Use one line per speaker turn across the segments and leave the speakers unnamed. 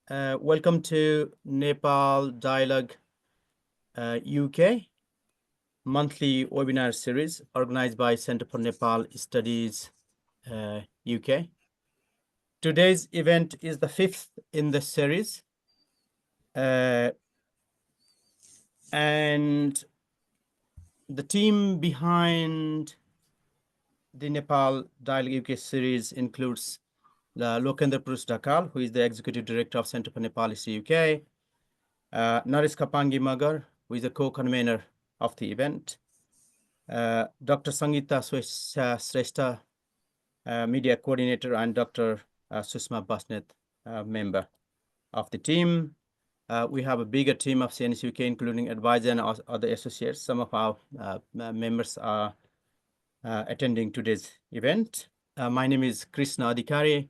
Welcome to Nepal Dialogue UK monthly webinar series organized by Center for Nepal Studies UK. Today's event is the fifth in the series, and the team behind the Nepal Dialogue UK series includes Lokendra Purush Dhakal, who is the Executive Director of Center for Nepal Policy UK, Naresh Kapangi Magar, who is the co-convener of the event, Dr. Sangeeta Srestha, Media Coordinator, and Dr. Susma Basnet, member of the team. We have a bigger team of CNS UK, including advisor and other associates. Some of our members are attending today's event. My name is Krishna Adhikari.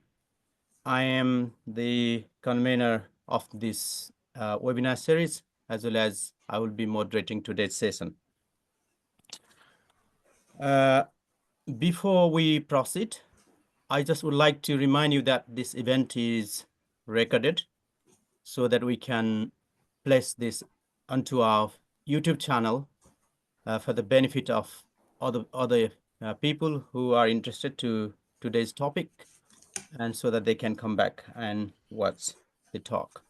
I am the convener of this webinar series, as well as I will be moderating today's session. Before we proceed, I just would like to remind you that this event is recorded so that we can place this onto our YouTube channel for the benefit of other people who are interested to today's topic, and so that they can come back and watch the talk.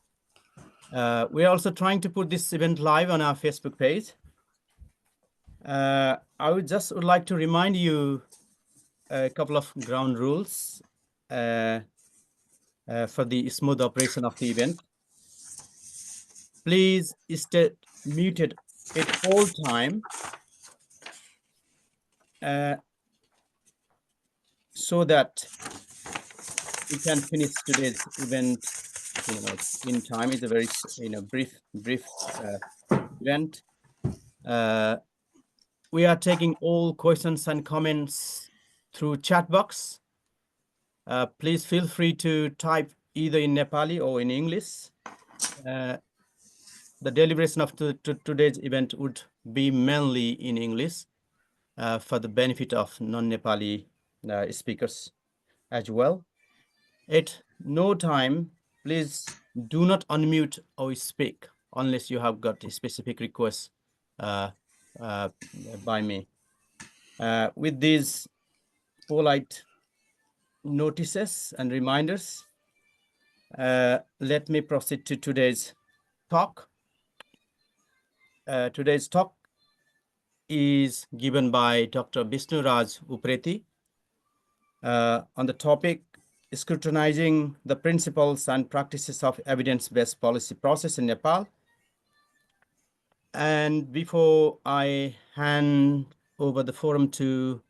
We're also trying to put this event live on our Facebook page. I would like to remind you a couple of ground rules for the smooth operation of the event. Please stay muted at all time so that we can finish today's event in time. It's a very brief event. We are taking all questions and comments through chat box. Please feel free to type either in Nepali or in English. The deliberation of today's event would be mainly in English for the benefit of non-Nepali speakers as well. At no time, please do not unmute or speak unless you have got a specific request by me. With these polite notices and reminders, let me proceed to today's talk. Today's talk is given by Dr. Bishnu Raj Upreti on the topic Scrutinizing the Principles and Practices of Evidence-Based Policy Process in Nepal. And before I hand over the forum to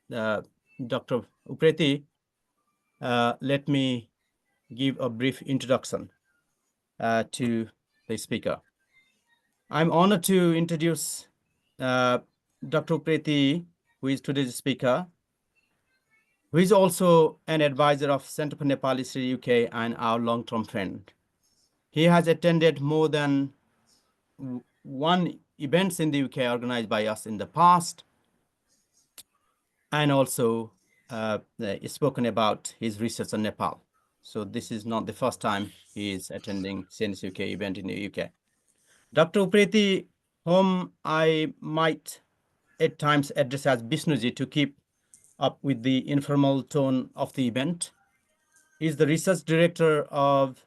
Dr. Upreti, let me give a brief introduction to the speaker. I'm honored to introduce Dr. Upreti, who is today's speaker, who is also an advisor of Center for Nepal Policy UK and our long-term friend. He has attended more than one events in the UK organized by us in the past, and also spoken about his research on Nepal. So this is not the first time he is attending CNS UK event in the UK. Dr. Upreti, whom I might at times address as Bishnuji to keep up with the informal tone of the event, is the research director of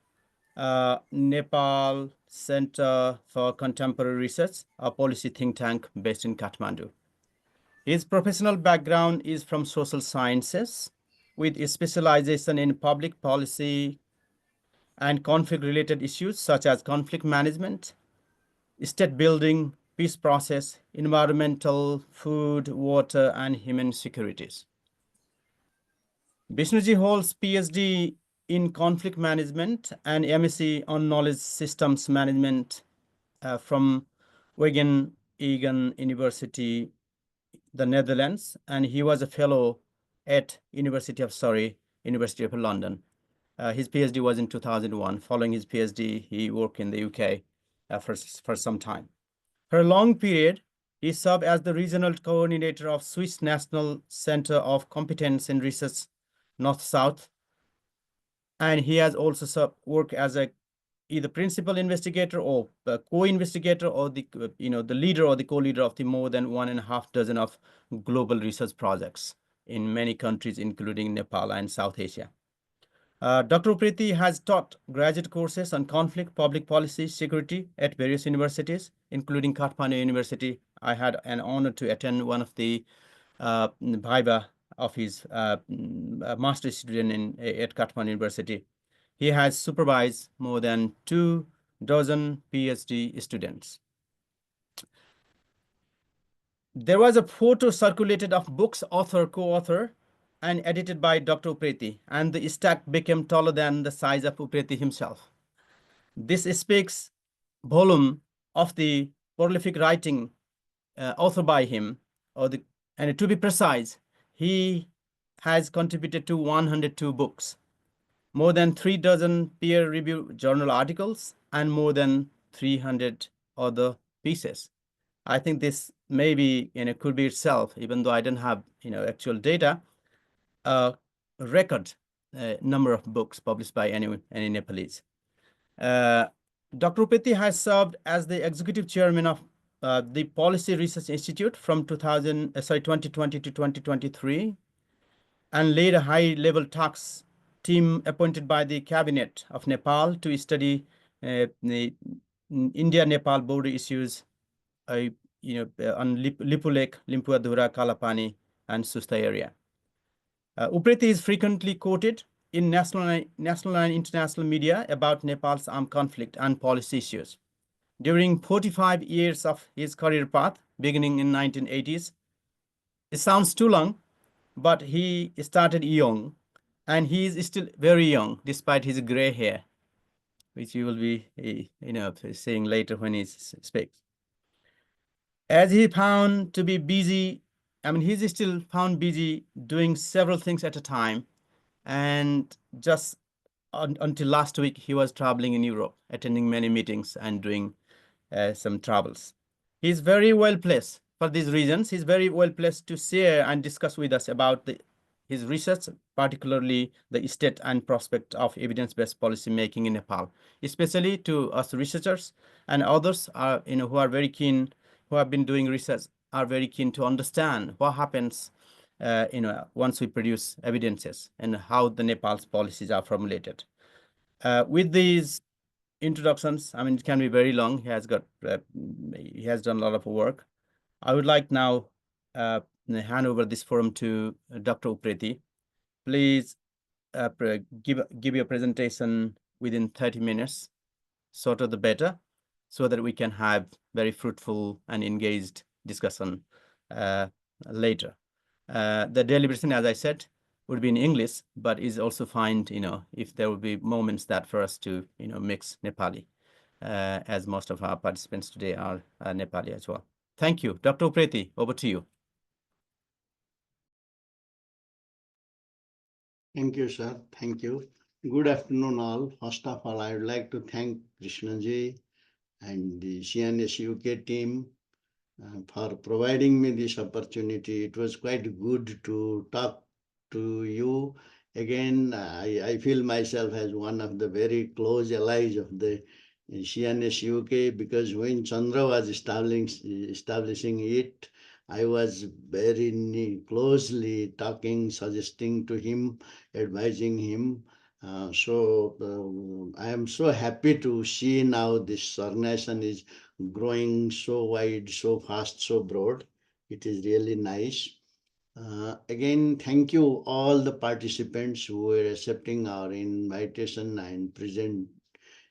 Nepal Center for Contemporary Research, a policy think tank based in Kathmandu. His professional background is from social sciences, with a specialization in public policy and conflict-related issues such as conflict management, state building, peace process, environmental, food, water, and human securities. Bishnuji holds PhD in conflict management and MSc on knowledge systems management from Wageningen University, the Netherlands, and he was a fellow at University of London. His PhD was in 2001. Following his PhD, he worked in the UK for some time. For a long period, he served as the regional coordinator of Swiss National Center of Competence in Research North-South, and he has also worked as a either principal investigator or co-investigator or the the leader or the co-leader of the more than 1.5 dozen of global research projects in many countries, including Nepal and South Asia. Dr. Upreti has taught graduate courses on conflict, public policy, security at various universities, including Kathmandu University. I had an honor to attend one of the viva of his master's student at Kathmandu University. He has supervised more than 24 PhD students. There was a photo circulated of books author, co-author, and edited by Dr. Upreti, and the stack became taller than the size of Upreti himself. This speaks volume of the prolific writing authored by him, and to be precise, he has contributed to 102 books, more than 3 dozen peer-reviewed journal articles, and more than 300 other pieces. I think this maybe could be itself, even though I don't have actual data, a record number of books published by any Nepalese. Dr. Upreti has served as the executive chairman of the Policy Research Institute from 2020 to 2023, and led a high-level task team appointed by the cabinet of Nepal to study the India-Nepal border issues, on Lipu Lake, Limpuadhura, Kalapani, and Susta area. Upreti is frequently quoted in national and international media about Nepal's armed conflict and policy issues. During 45 years of his career path, beginning in 1980s, it sounds too long, but he started young, and he is still very young despite his gray hair, which you will be seeing later when he speaks. As he found to be busy, he's still found busy doing several things at a time, and just until last week, he was traveling in Europe, attending many meetings and doing some travels. He's very well placed for these reasons. He's very well placed to share and discuss with us about his research, particularly the state and prospect of evidence-based policy making in Nepal, especially to us researchers and others who are very keen, who have been doing research, are very keen to understand what happens once we produce evidences and how the Nepal's policies are formulated. With these introductions, it can be very long. He has done a lot of work. I would like now hand over this forum to Dr. Upreti. Please give your presentation within 30 minutes, shorter the better, so that we can have very fruitful and engaged discussion later. The deliberation, as I said, would be in English, but is also fine, if there will be moments that for us to, mix Nepali, as most of our participants today are Nepali as well. Thank you. Dr. Upreti, over to you.
Thank you, sir. Thank you. Good afternoon, all. First of all, I would like to thank Krishnaji and the CNS UK team for providing me this opportunity. It was quite good to talk to you. Again, I feel myself as one of the very close allies of the CNS UK, because when Chandra was establishing it, I was very closely talking, suggesting to him, advising him. I am so happy to see now this organization is growing so wide, so fast, so broad. It is really nice. Again, thank you all the participants who were accepting our invitation and present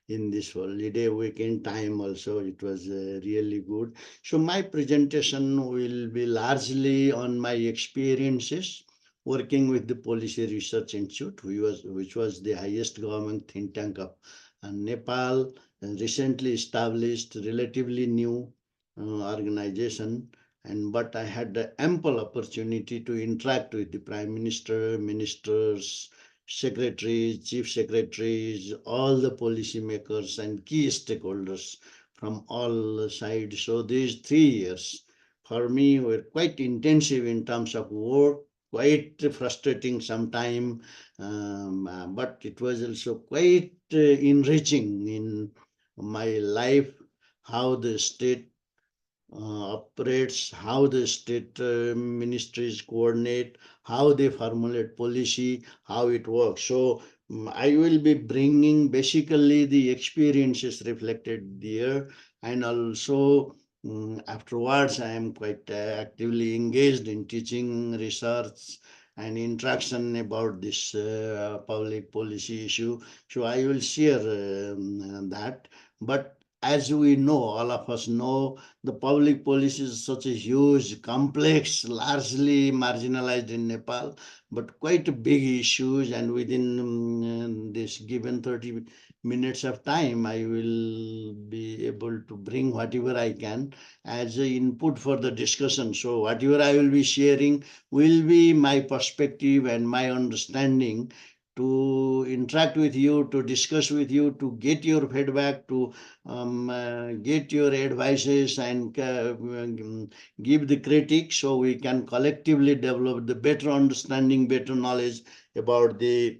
in this holiday weekend time also. It was really good. So my presentation will be largely on my experiences working with the Policy Research Institute, which was the highest government think tank of Nepal, recently established, relatively new organization. But I had the ample opportunity to interact with the Prime Minister, ministers, secretaries, chief secretaries, all the policymakers and key stakeholders from all sides. So these 3 years for me were quite intensive in terms of work, quite frustrating sometime, but it was also quite enriching in my life, how the state operates, how the state ministries coordinate, how they formulate policy, how it works. So I will be bringing basically the experiences reflected there, and also afterwards I am quite actively engaged in teaching, research, and interaction about this public policy issue. So I will share that. But as we know, all of us know, the public policy is such a huge, complex, largely marginalized in Nepal, but quite a big issues. And within this given 30 minutes of time, I will be able to bring whatever I can as a input for the discussion. So whatever I will be sharing will be my perspective and my understanding to interact with you, to discuss with you, to get your feedback, to get your advices, and give the critique, so we can collectively develop the better understanding, better knowledge about the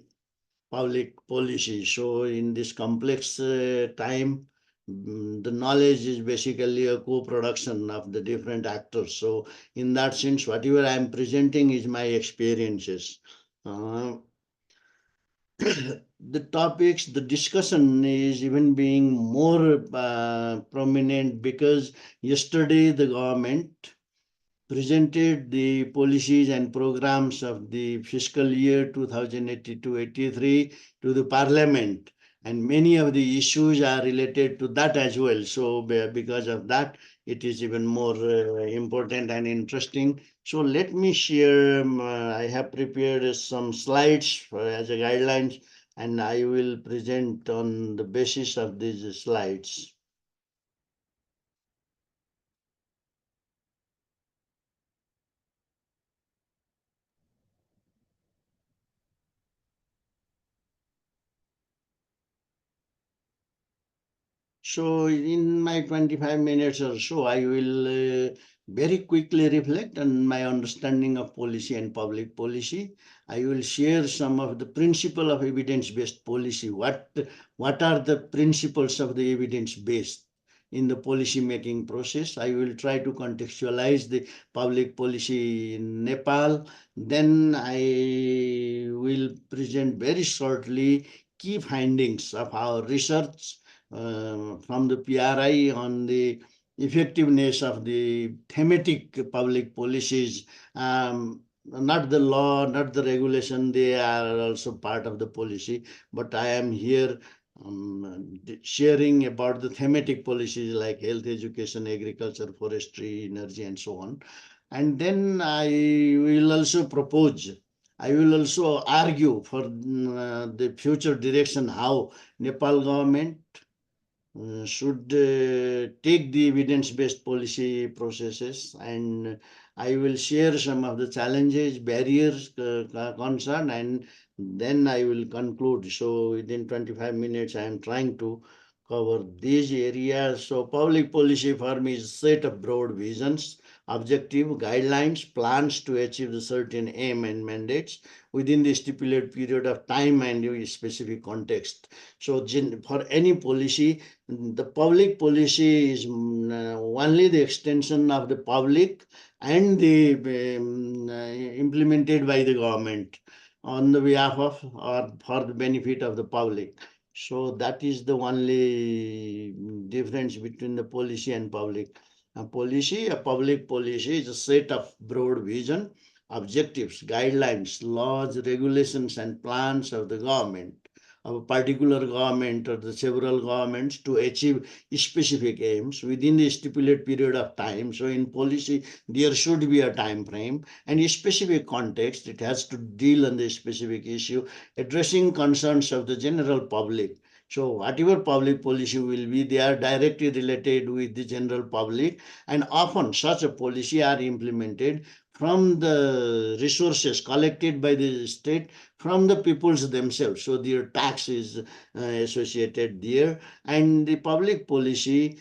public policy. So in this complex time, the knowledge is basically a co-production of the different actors. So in that sense, whatever I am presenting is my experiences. Uh, the topics, the discussion is even being more prominent because yesterday the government presented the policies and programs of the fiscal year 2082-83 to the parliament, and many of the issues are related to that as well. So because of that, it is even more important and interesting. So let me share, I have prepared some slides as a guidelines, and I will present on the basis of these slides. So in my 25 minutes or so, I will very quickly reflect on my understanding of policy and public policy. I will share some of the principle of evidence-based policy. What are the principles of the evidence-based in the policy making process? I will try to contextualize the public policy in Nepal. Then I will present very shortly key findings of our research from the PRI on the effectiveness of the thematic public policies. Not the law, not the regulation, they are also part of the policy. But I am here sharing about the thematic policies like health, education, agriculture, forestry, energy, and so on. And then I will also propose, I will also argue for the future direction, how Nepal government should take the evidence-based policy processes, and I will share some of the challenges, barriers, concern, and then I will conclude. So within 25 minutes, I am trying to cover these areas. So public policy for me is a set of broad visions, objective, guidelines, plans to achieve the certain aim and mandates within the stipulated period of time and a specific context. So for any policy, the public policy is only the extension of the public and the implemented by the government on the behalf of or for the benefit of the public. So that is the only difference between the policy and public. A public policy is a set of broad vision, objectives, guidelines, laws, regulations, and plans of the government, of a particular government or the several governments, to achieve specific aims within the stipulated period of time. So in policy, there should be a time frame and a specific context. It has to deal on the specific issue, addressing concerns of the general public. So whatever public policy will be, they are directly related with the general public, and often such a policy are implemented from the resources collected by the state, from the peoples themselves. So their tax is associated there. And the public policy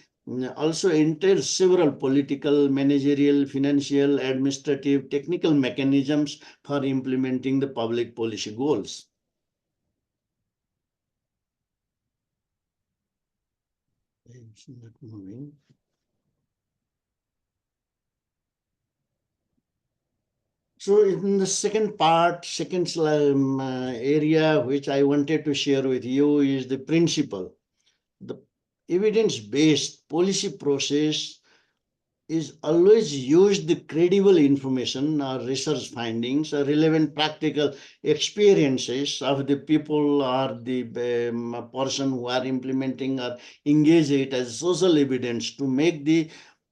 also entails several political, managerial, financial, administrative, technical mechanisms for implementing the public policy goals. It's not moving. So in the second part, second area which I wanted to share with you is the principle. The evidence-based policy process is always use the credible information or research findings or relevant practical experiences of the people or the person who are implementing or engage it as social evidence to make the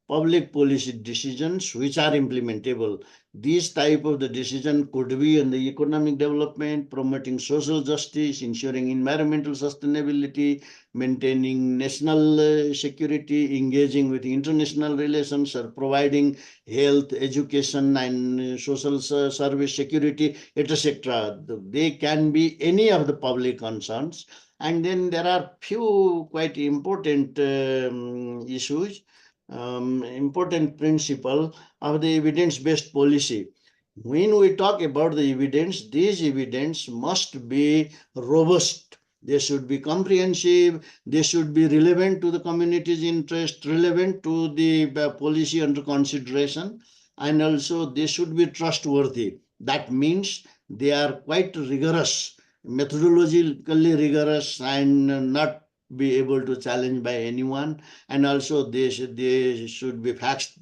public policy decisions which are implementable. These type of the decision could be in the economic development, promoting social justice, ensuring environmental sustainability, maintaining national security, engaging with international relations, or providing health, education, and social service security, etc. They can be any of the public concerns. And then there are few quite important issues, important principle of the evidence-based policy. When we talk about the evidence, these evidence must be robust. They should be comprehensive. They should be relevant to the community's interest, relevant to the policy under consideration, and also they should be trustworthy. That means they are quite rigorous, methodologically rigorous, and not be able to challenge by anyone. And also they should be fact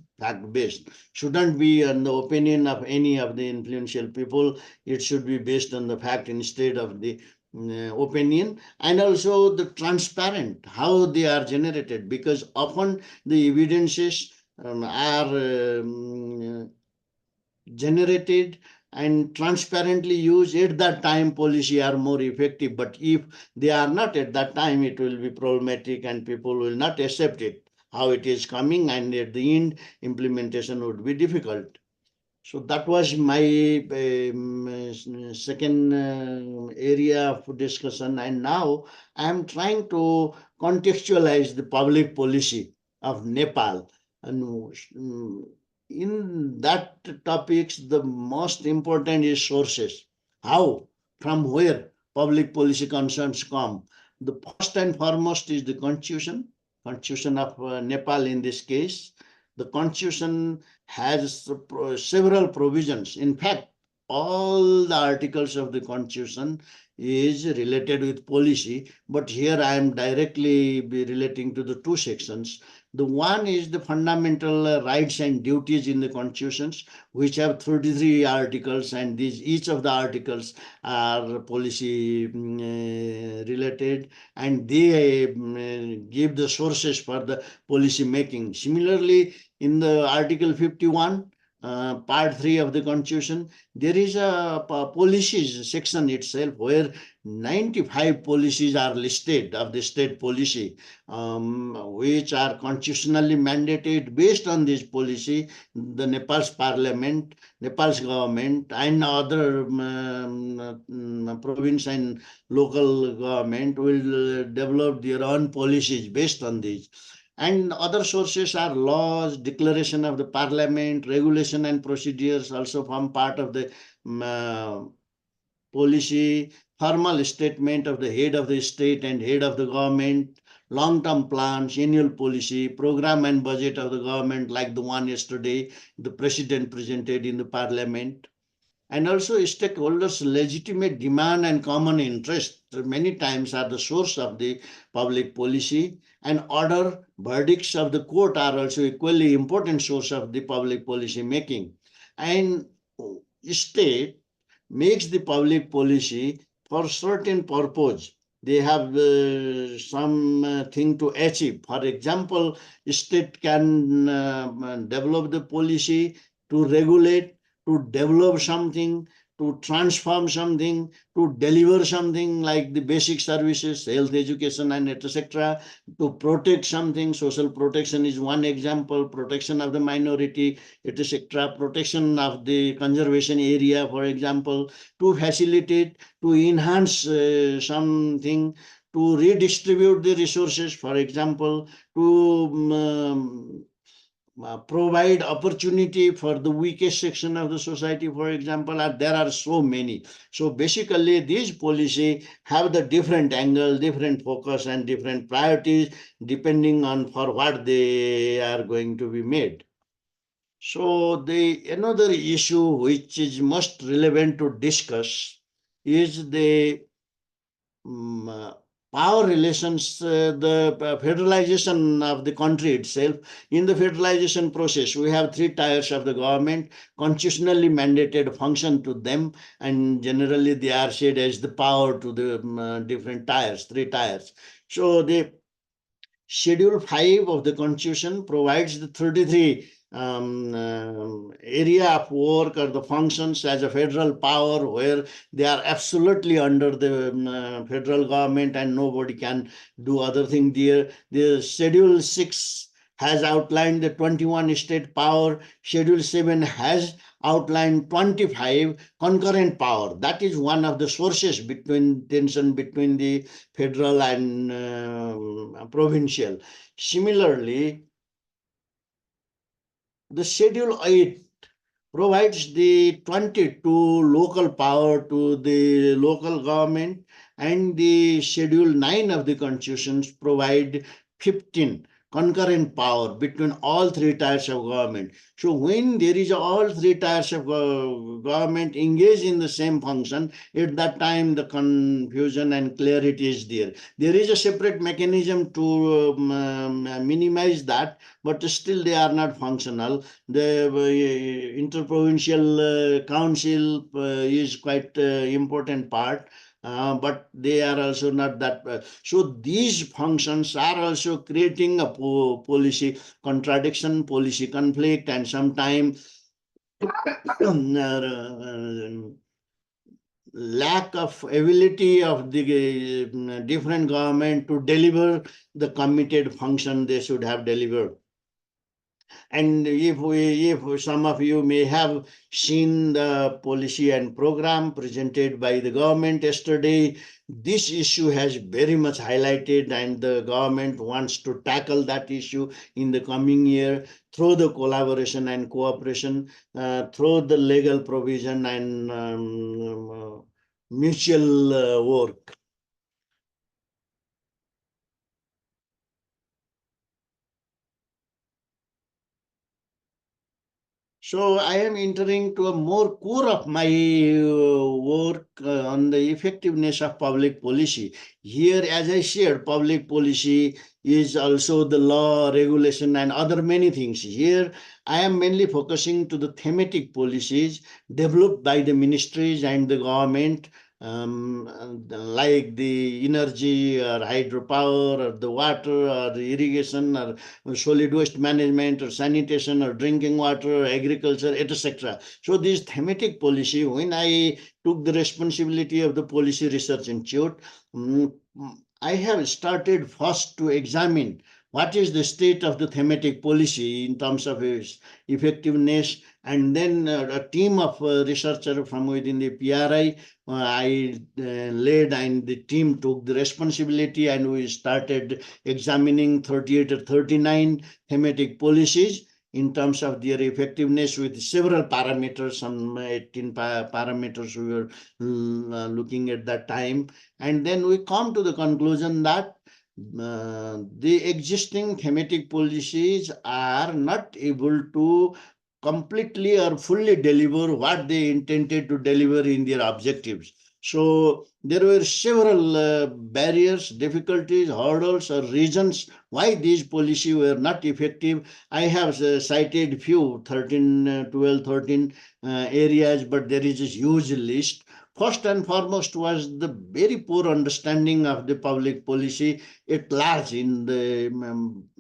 based. Shouldn't be on the opinion of any of the influential people. It should be based on the fact instead of the opinion. And also the transparent how they are generated, because often the evidences are generated and transparently used at that time, policy are more effective. But if they are not at that time, it will be problematic and people will not accept it how it is coming, and at the end implementation would be difficult. So that was my second area of discussion. And now I am trying to contextualize the public policy of Nepal. And in that topics, the most important is sources. How, from where public policy concerns come. The first and foremost is the constitution of Nepal in this case. The constitution has several provisions. In fact, all the articles of the constitution is related with policy, but here I am directly be relating to the two sections. The one is the fundamental rights and duties in the constitutions, which have 33 articles, and these each of the articles are policy related, and they give the sources for the policy making. Similarly, in the Article 51, Part 3 of the Constitution, there is a policies section itself where 95 policies are listed of the state policy, which are constitutionally mandated. Based on this policy, the Nepal's parliament, Nepal's government, and other province and local government will develop their own policies based on these. And other sources are laws, declaration of the parliament, regulation and procedures also form part of the policy, formal statement of the head of the state and head of the government, long-term plans, annual policy, program and budget of the government, like the one yesterday the president presented in the parliament. And also stakeholders' legitimate demand and common interest many times are the source of the public policy, and order verdicts of the court are also equally important source of the public policy making. And state makes the public policy for certain purpose. They have some thing to achieve. For example, state can develop the policy to regulate, to develop something, to transform something, to deliver something like the basic services, health, education, and etc. To protect something, social protection is one example, protection of the minority, etc. Protection of the conservation area, for example, to facilitate, to enhance something, to redistribute the resources, for example, to provide opportunity for the weakest section of the society, for example. There are so many. So basically, these policy have the different angle, different focus, and different priorities depending on for what they are going to be made. So the another issue which is most relevant to discuss is the um, power relations, the federalization of the country itself. In the federalization process, we have three tiers of the government, constitutionally mandated function to them, and generally they are said as the power to the different tiers, three tiers. So the Schedule 5 of the Constitution provides the 33 area of work or the functions as a federal power where they are absolutely under the federal government and nobody can do other thing there. The Schedule 6 has outlined the 21 state power. Schedule 7 has outlined 25 concurrent power. That is one of the sources between tension between the federal and provincial. Similarly, the Schedule 8 provides the 22 local power to the local government, and the Schedule 9 of the constitutions provide 15 concurrent power between all three tiers of government. So when there is all three tiers of government engaged in the same function, at that time the confusion and clarity is there. There is a separate mechanism to minimize that, but still they are not functional. The interprovincial council is quite important part, but they are also not that. So these functions are also creating a policy contradiction, policy conflict, and sometimes lack of ability of the different government to deliver the committed function they should have delivered. And if some of you may have seen the policy and program presented by the government yesterday, this issue has very much highlighted, and the government wants to tackle that issue in the coming year through the collaboration and cooperation, through the legal provision and mutual work. So I am entering to a more core of my work on the effectiveness of public policy. Here, as I shared, public policy is also the law, regulation, and other many things. Here, I am mainly focusing to the thematic policies developed by the ministries and the government, like the energy or hydropower or the water or the irrigation or solid waste management or sanitation or drinking water, or agriculture, etc. So this thematic policy, when I took the responsibility of the Policy Research Institute, I have started first to examine what is the state of the thematic policy in terms of its effectiveness, and then a team of researchers from within the PRI I led, and the team took the responsibility, and we started examining 38 or 39 thematic policies in terms of their effectiveness with several parameters. Some 18 parameters we were looking at that time. And then we come to the conclusion that the existing thematic policies are not able to completely or fully deliver what they intended to deliver in their objectives. So there were several barriers, difficulties, hurdles, or reasons why these policies were not effective. I have cited few, 13, 12, 13 areas, but there is a huge list. First and foremost was the very poor understanding of the public policy at large in the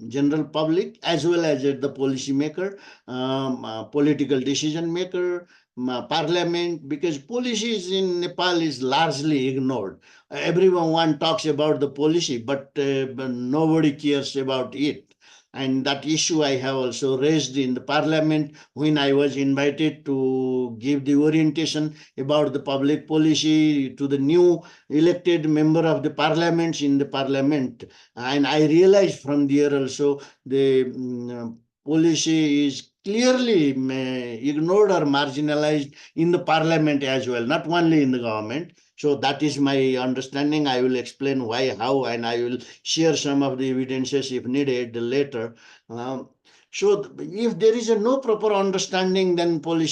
general public, as well as at the policy maker, political decision maker, parliament, because policies in Nepal is largely ignored. Everyone talks about the policy, but nobody cares about it. And that issue I have also raised in the parliament when I was invited to give the orientation about the public policy to the new elected member of the parliaments in the parliament. And I realized from there also the policy is clearly ignored or marginalized in the parliament as well, not only in the government. So that is my understanding. I will explain why, how, and I will share some of the evidences if needed later. Um, so if there is a no proper understanding, then public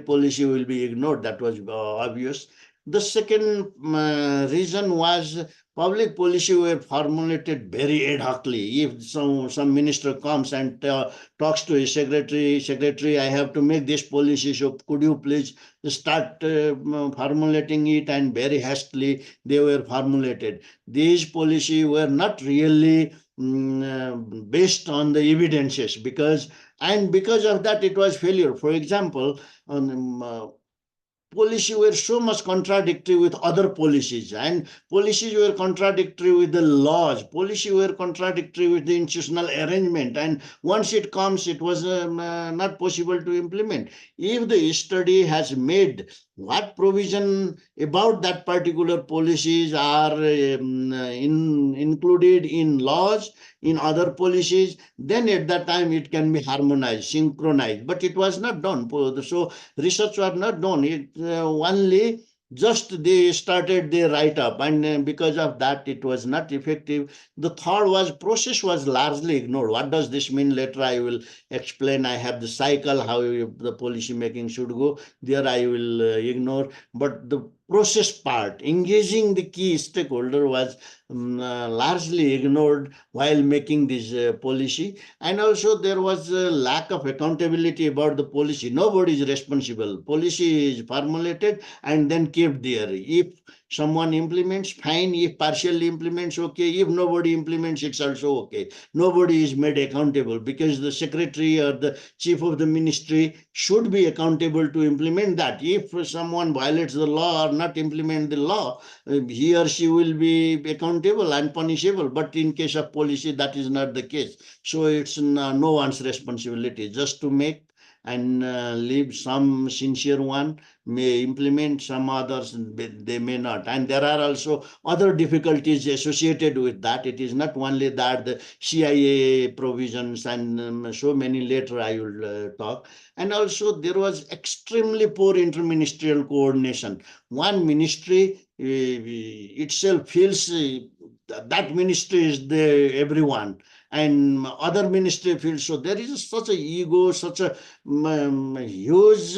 policy will be ignored. That was obvious. The second reason was public policy were formulated very ad hocly. If some minister comes and talks to his secretary, I have to make this policy, so could you please start formulating it, and very hastily they were formulated. These policy were not really based on the evidences, because of that it was failure. For example, policy were so much contradictory with other policies, and policies were contradictory with the laws, policy were contradictory with the institutional arrangement, and once it comes it was not possible to implement. If the study has made what provision about that particular policies are included in laws, in other policies, then at that time it can be harmonized, synchronized, but it was not done. So research was not done. It only just they started their write up, and because of that it was not effective. The third was process was largely ignored. What does this mean? Later I will explain. I have the cycle how the policy making should go. There I will ignore, but the process part, engaging the key stakeholder, was largely ignored while making this policy. And also there was a lack of accountability about the policy. Nobody is responsible. Policy is formulated and then kept there. If someone implements, fine. If partially implements, okay. If nobody implements, it's also okay. Nobody is made accountable, because the secretary or the chief of the ministry should be accountable to implement that. If someone violates the law or not implement the law, he or she will be accountable and punishable. But in case of policy, that is not the case. So it's no one's responsibility, just to make and leave. Some sincere one may implement, some others they may not. And there are also other difficulties associated with that. It is not only that the CIA provisions, and so many later I will talk. And also there was extremely poor interministerial coordination. One ministry itself feels that ministry is the everyone, and other ministry feels so. There is such a ego, such a huge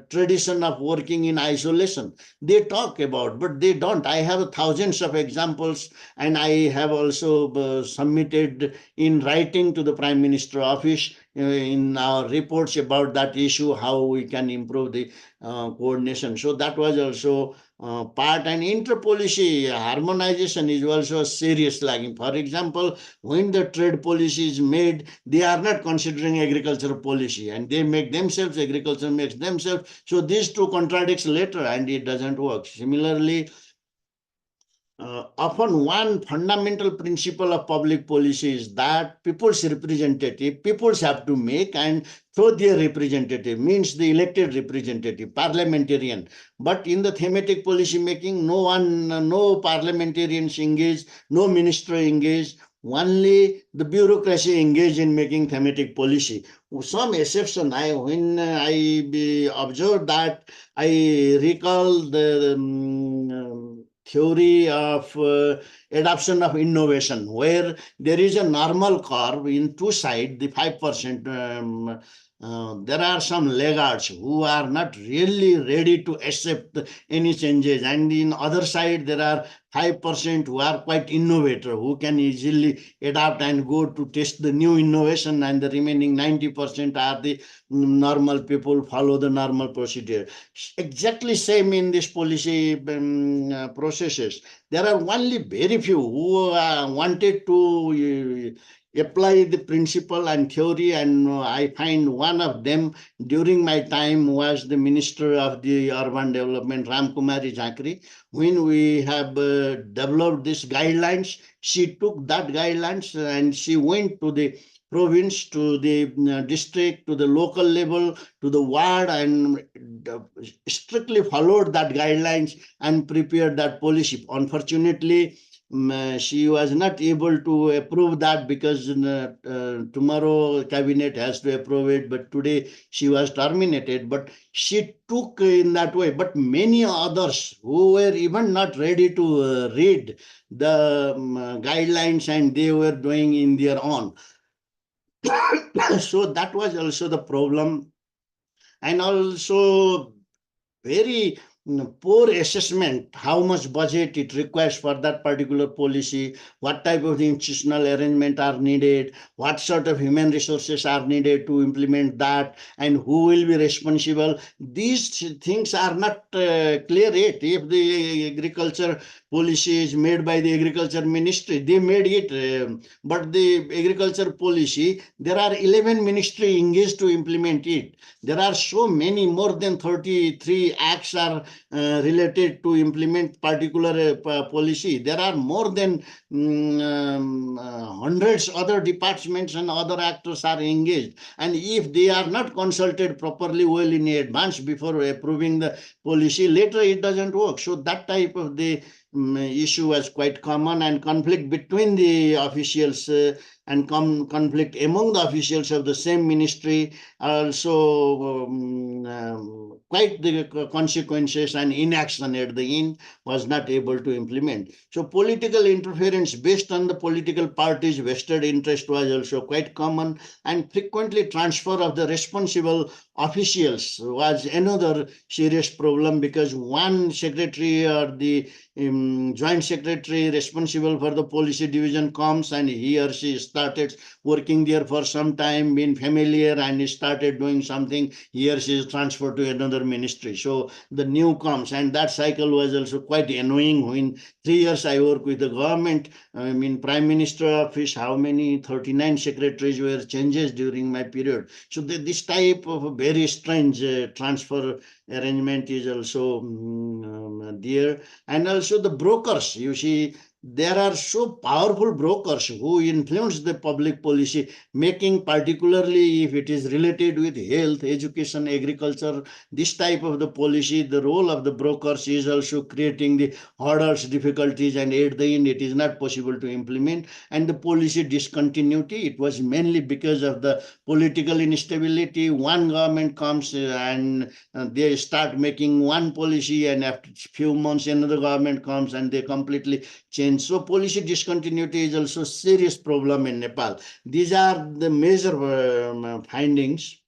tradition of working in isolation. They talk about, but they don't. I have thousands of examples, and I have also submitted in writing to the Prime Minister office in our reports about that issue, how we can improve the coordination. So that was also part. And inter-policy harmonization is also a serious lagging. For example, when the trade policy is made, they are not considering agriculture policy, and they make themselves, agriculture makes themselves. So these two contradicts later, and it doesn't work. Similarly, often one fundamental principle of public policy is that peoples have to make, and through their representative, means the elected representative, parliamentarian. But in the thematic policy making, no parliamentarians engage, no minister engage, only the bureaucracy engage in making thematic policy. Some exception, when I observed that, I recall the theory of adoption of innovation, where there is a normal curve in two sides, the 5%. There are some laggards who are not really ready to accept any changes, and in other side there are 5% who are quite innovator, who can easily adapt and go to test the new innovation, and the remaining 90% are the normal people, follow the normal procedure. Exactly same in this policy processes. There are only very few who wanted to apply the principle and theory, and I find one of them during my time was the Minister of the Urban Development, Ram Kumari Jhankari. When we have developed these guidelines, she took that guidelines and she went to the province, to the district, to the local level, to the ward, and strictly followed that guidelines and prepared that policy. Unfortunately, she was not able to approve that because tomorrow cabinet has to approve it, but today she was terminated. But she took in that way. But many others who were even not ready to read the guidelines, and they were doing in their own. So that was also the problem. And also very poor assessment how much budget it requires for that particular policy, what type of institutional arrangement are needed, what sort of human resources are needed to implement that, and who will be responsible. These things are not clear yet. If the agriculture policy is made by the agriculture ministry, they made it, but the agriculture policy, there are 11 ministry engaged to implement it. There are so many, more than 33 acts are related to implement particular policy. There are more than hundreds other departments and other actors are engaged. And if they are not consulted properly well in advance before approving the policy, later it doesn't work. So that type of the issue was quite common, and conflict between the officials and conflict among the officials of the same ministry also quite the consequences, and inaction at the end was not able to implement. So political interference based on the political parties' vested interest was also quite common, and frequently transfer of the responsible officials was another serious problem, because one secretary or the joint secretary responsible for the policy division comes, and he or she started working there for some time, been familiar, and started doing something, he or she is transferred to another ministry. So the new comes, and that cycle was also quite annoying. When 3 years I work with the government, I mean Prime Minister office, how many 39 secretaries were changes during my period. So this type of very strange transfer arrangement is also there. And also the brokers, you see, there are so powerful brokers who influence the public policy making, particularly if it is related with health, education, agriculture, this type of the policy. The role of the brokers is also creating the hurdles, difficulties, and at the end it is not possible to implement. And the policy discontinuity, it was mainly because of the political instability. One government comes and they start making one policy, and after few months another government comes and they completely change. So policy discontinuity is also a serious problem in Nepal. These are the major findings.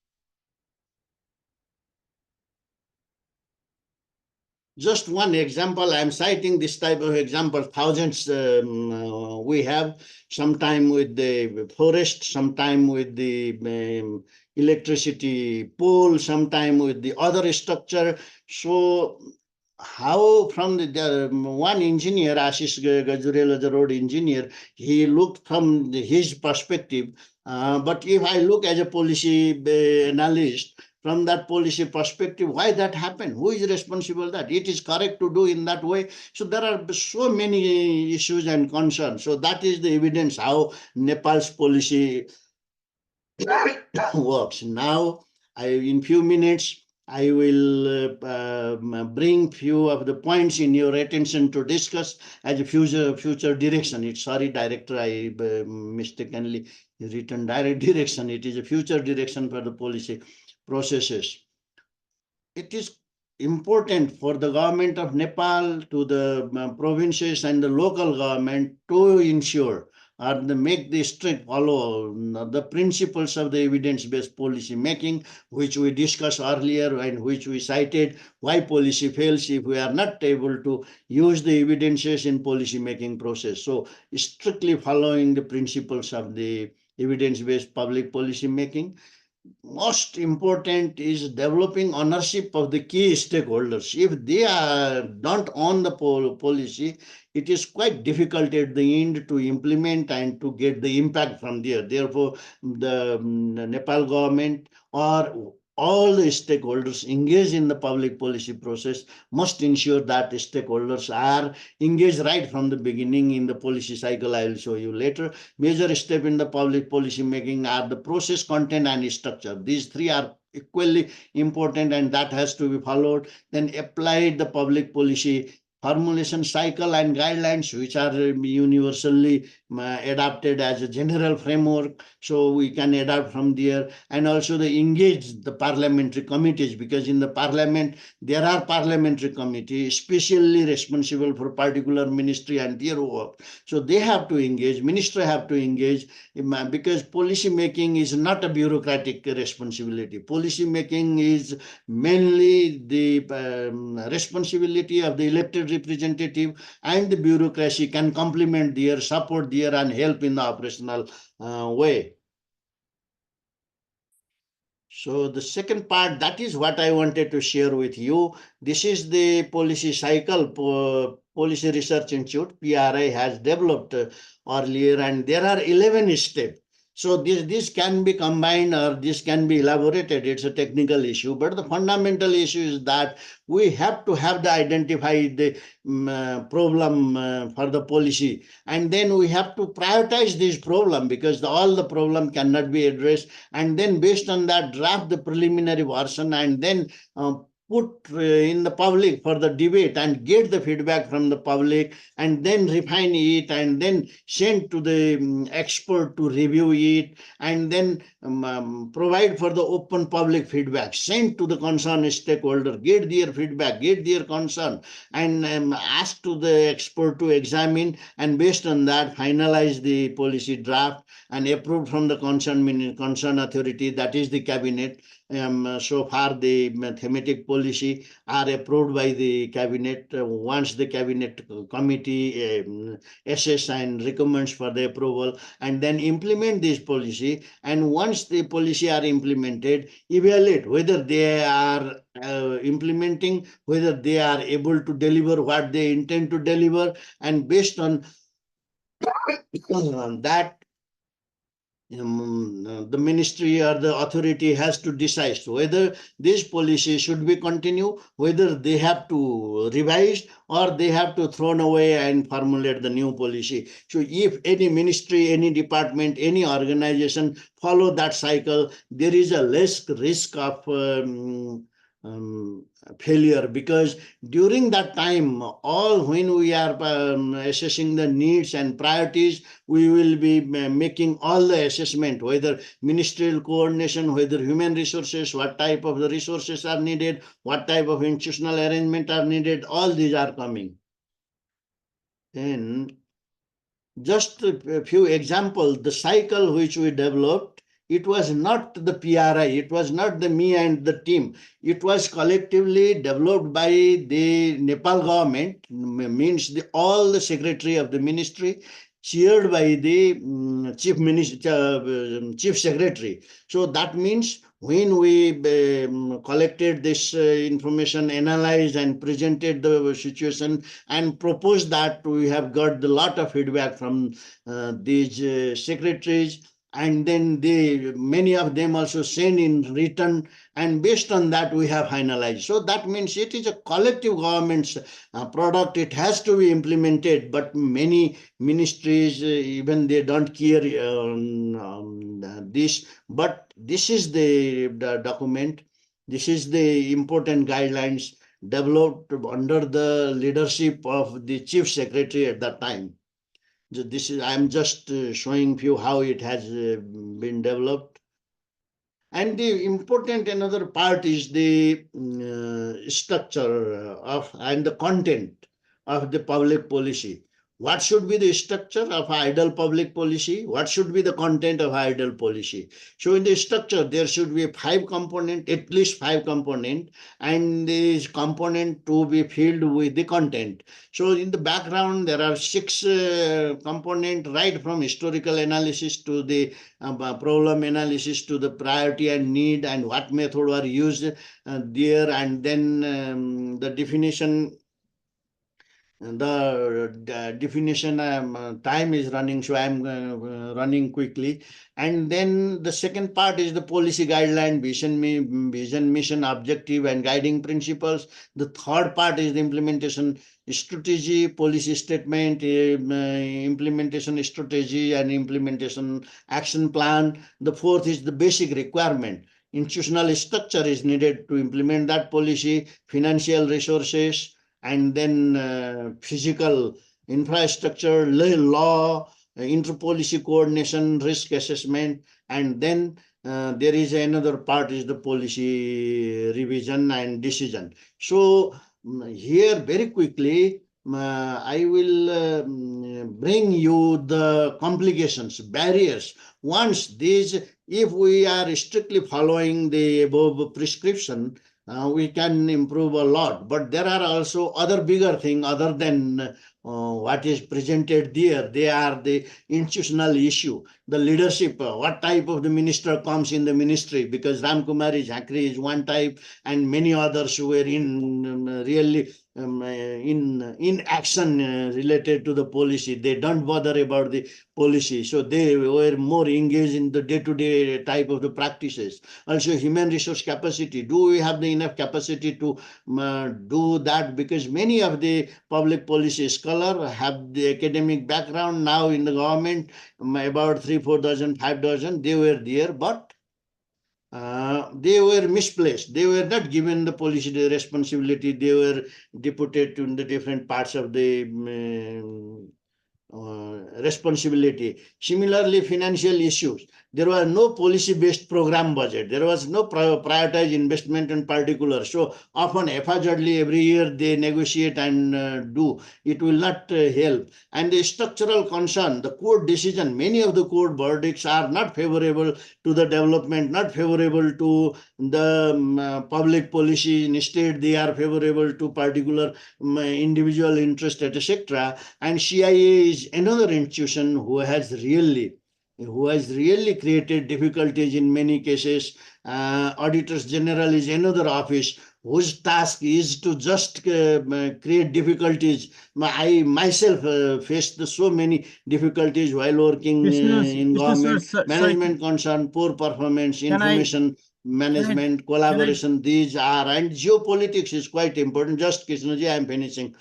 Just one example, I'm citing this type of example, thousands we have, sometime with the forest, sometime with the electricity pole, sometime with the other structure. So how from the one engineer, Ashish Gajurela, the road engineer, he looked from his perspective. But if I look as a policy analyst, from that policy perspective, why that happened, who is responsible, that it is correct to do in that way. So there are so many issues and concerns. So that is the evidence how Nepal's policy works. Now, in few minutes, I will bring few of the points in your attention to discuss as a future direction. It's sorry, director, I mistakenly written direct direction. It is a future direction for the policy processes. It is important for the government of Nepal, to the provinces and the local government, to ensure or make the strict follow the principles of the evidence-based policy making, which we discussed earlier and which we cited. Why policy fails if we are not able to use the evidences in policy making process. So strictly following the principles of the evidence-based public policy making. most important is developing ownership of the key stakeholders. If they don't own the policy, it is quite difficult at the end to implement and to get the impact from there. Therefore, the Nepal government or all the stakeholders engaged in the public policy process must ensure that stakeholders are engaged right from the beginning in the policy cycle. I will show you later. Major step in the public policy making are the process, content, and structure. These three are equally important, and that has to be followed. Then apply the public policy formulation cycle and guidelines, which are universally adapted as a general framework, so we can adapt from there. And also the engage the parliamentary committees, because in the parliament there are parliamentary committees specially responsible for particular ministry and their work. So they have to engage, minister have to engage, because policy making is not a bureaucratic responsibility. Policy making is mainly the responsibility of the elected representative, and the bureaucracy can complement their, support their, and help in the operational way. So the second part, that is what I wanted to share with you. This is the policy cycle Policy Research Institute, PRI, has developed earlier, and there are 11 steps. So this can be combined or this can be elaborated. It's a technical issue, but the fundamental issue is that we have to have the identify the problem for the policy, and then we have to prioritize this problem, because all the problem cannot be addressed, and then based on that draft the preliminary version, and then put in the public for the debate and get the feedback from the public, and then refine it, and then send to the expert to review it, and then provide for the open public feedback, send to the concerned stakeholder, get their feedback, get their concern, and ask to the expert to examine, and based on that finalize the policy draft and approved from the concerned authority, that is the cabinet. So far the thematic policy are approved by the cabinet. Once the cabinet committee assess and recommends for the approval, and then implement this policy, and once the policy are implemented, evaluate whether they are implementing, whether they are able to deliver what they intend to deliver, and based on that, the ministry or the authority has to decide whether this policy should be continued, whether they have to revise, or they have to throw away and formulate the new policy. So if any ministry, any department, any organization follow that cycle, there is a less risk of failure, because during that time, all when we are assessing the needs and priorities, we will be making all the assessment, whether ministerial coordination, whether human resources, what type of the resources are needed, what type of institutional arrangement are needed, all these are coming. And just a few examples, the cycle which we developed, it was not the PRI, it was not the me and the team. It was collectively developed by the Nepal government, means all the secretary of the ministry, chaired by the chief secretary. So that means when we collected this information, analyzed and presented the situation, and proposed that, we have got a lot of feedback from these secretaries, and then many of them also send in written, and based on that we have finalized. So that means it is a collective government's product. It has to be implemented, but many ministries even they don't care this, but this is the document, this is the important guidelines developed under the leadership of the chief secretary at that time. So this is, I'm just showing you how it has been developed. And the important another part is the structure of and the content of the public policy. What should be the structure of ideal public policy? What should be the content of ideal policy? So in the structure, there should be 5 component, at least 5 component, and this component to be filled with the content. So in the background, there are 6 component, right from historical analysis to the problem analysis to the priority and need and what method were used there, and then the definition. The definition, time is running, so I'm running quickly. And then the second part is the policy guideline, vision, mission, objective, and guiding principles. The third part is the implementation strategy, policy statement, implementation strategy, and implementation action plan. The fourth is the basic requirement. Institutional structure is needed to implement that policy, financial resources, and then physical infrastructure, law, inter-policy coordination, risk assessment, and then there is another part is the policy revision and decision. So here very quickly, I will bring you the complications, barriers. Once these, if we are strictly following the above prescription, we can improve a lot. But there are also other bigger things other than what is presented there. They are the institutional issue, the leadership, what type of the minister comes in the ministry, because Ram Kumari Jhakri is one type, and many others who were in really in action related to the policy. They don't bother about the policy, so they were more engaged in the day-to-day type of the practices. Also, human resource capacity. Do we have the enough capacity to do that? Because many of the public policy scholars have the academic background now in the government, about 3-4 dozen, 5 dozen. They were there, but they were misplaced. They were not given the policy responsibility. They were deputed to the different parts of the responsibility. Similarly, financial issues. There was no policy-based program budget. There was no prioritized investment in particular. So often, haphazardly, every year they negotiate and do. It will not help. And the structural concern, the court decision, many of the court verdicts are not favorable to the development, not favorable to the public policy. Instead, they are favorable to particular individual interest, etc. And CIA is another institution who has really created difficulties in many cases. Auditors General is another office whose task is to just create difficulties. I myself faced so many difficulties while working in
Vishnu sir,
government.
sorry,
Management concern, poor performance,
can I,
information
can I,
management,
can I?
collaboration, these are, and geopolitics is quite important. Just Krishnaji, I am finishing.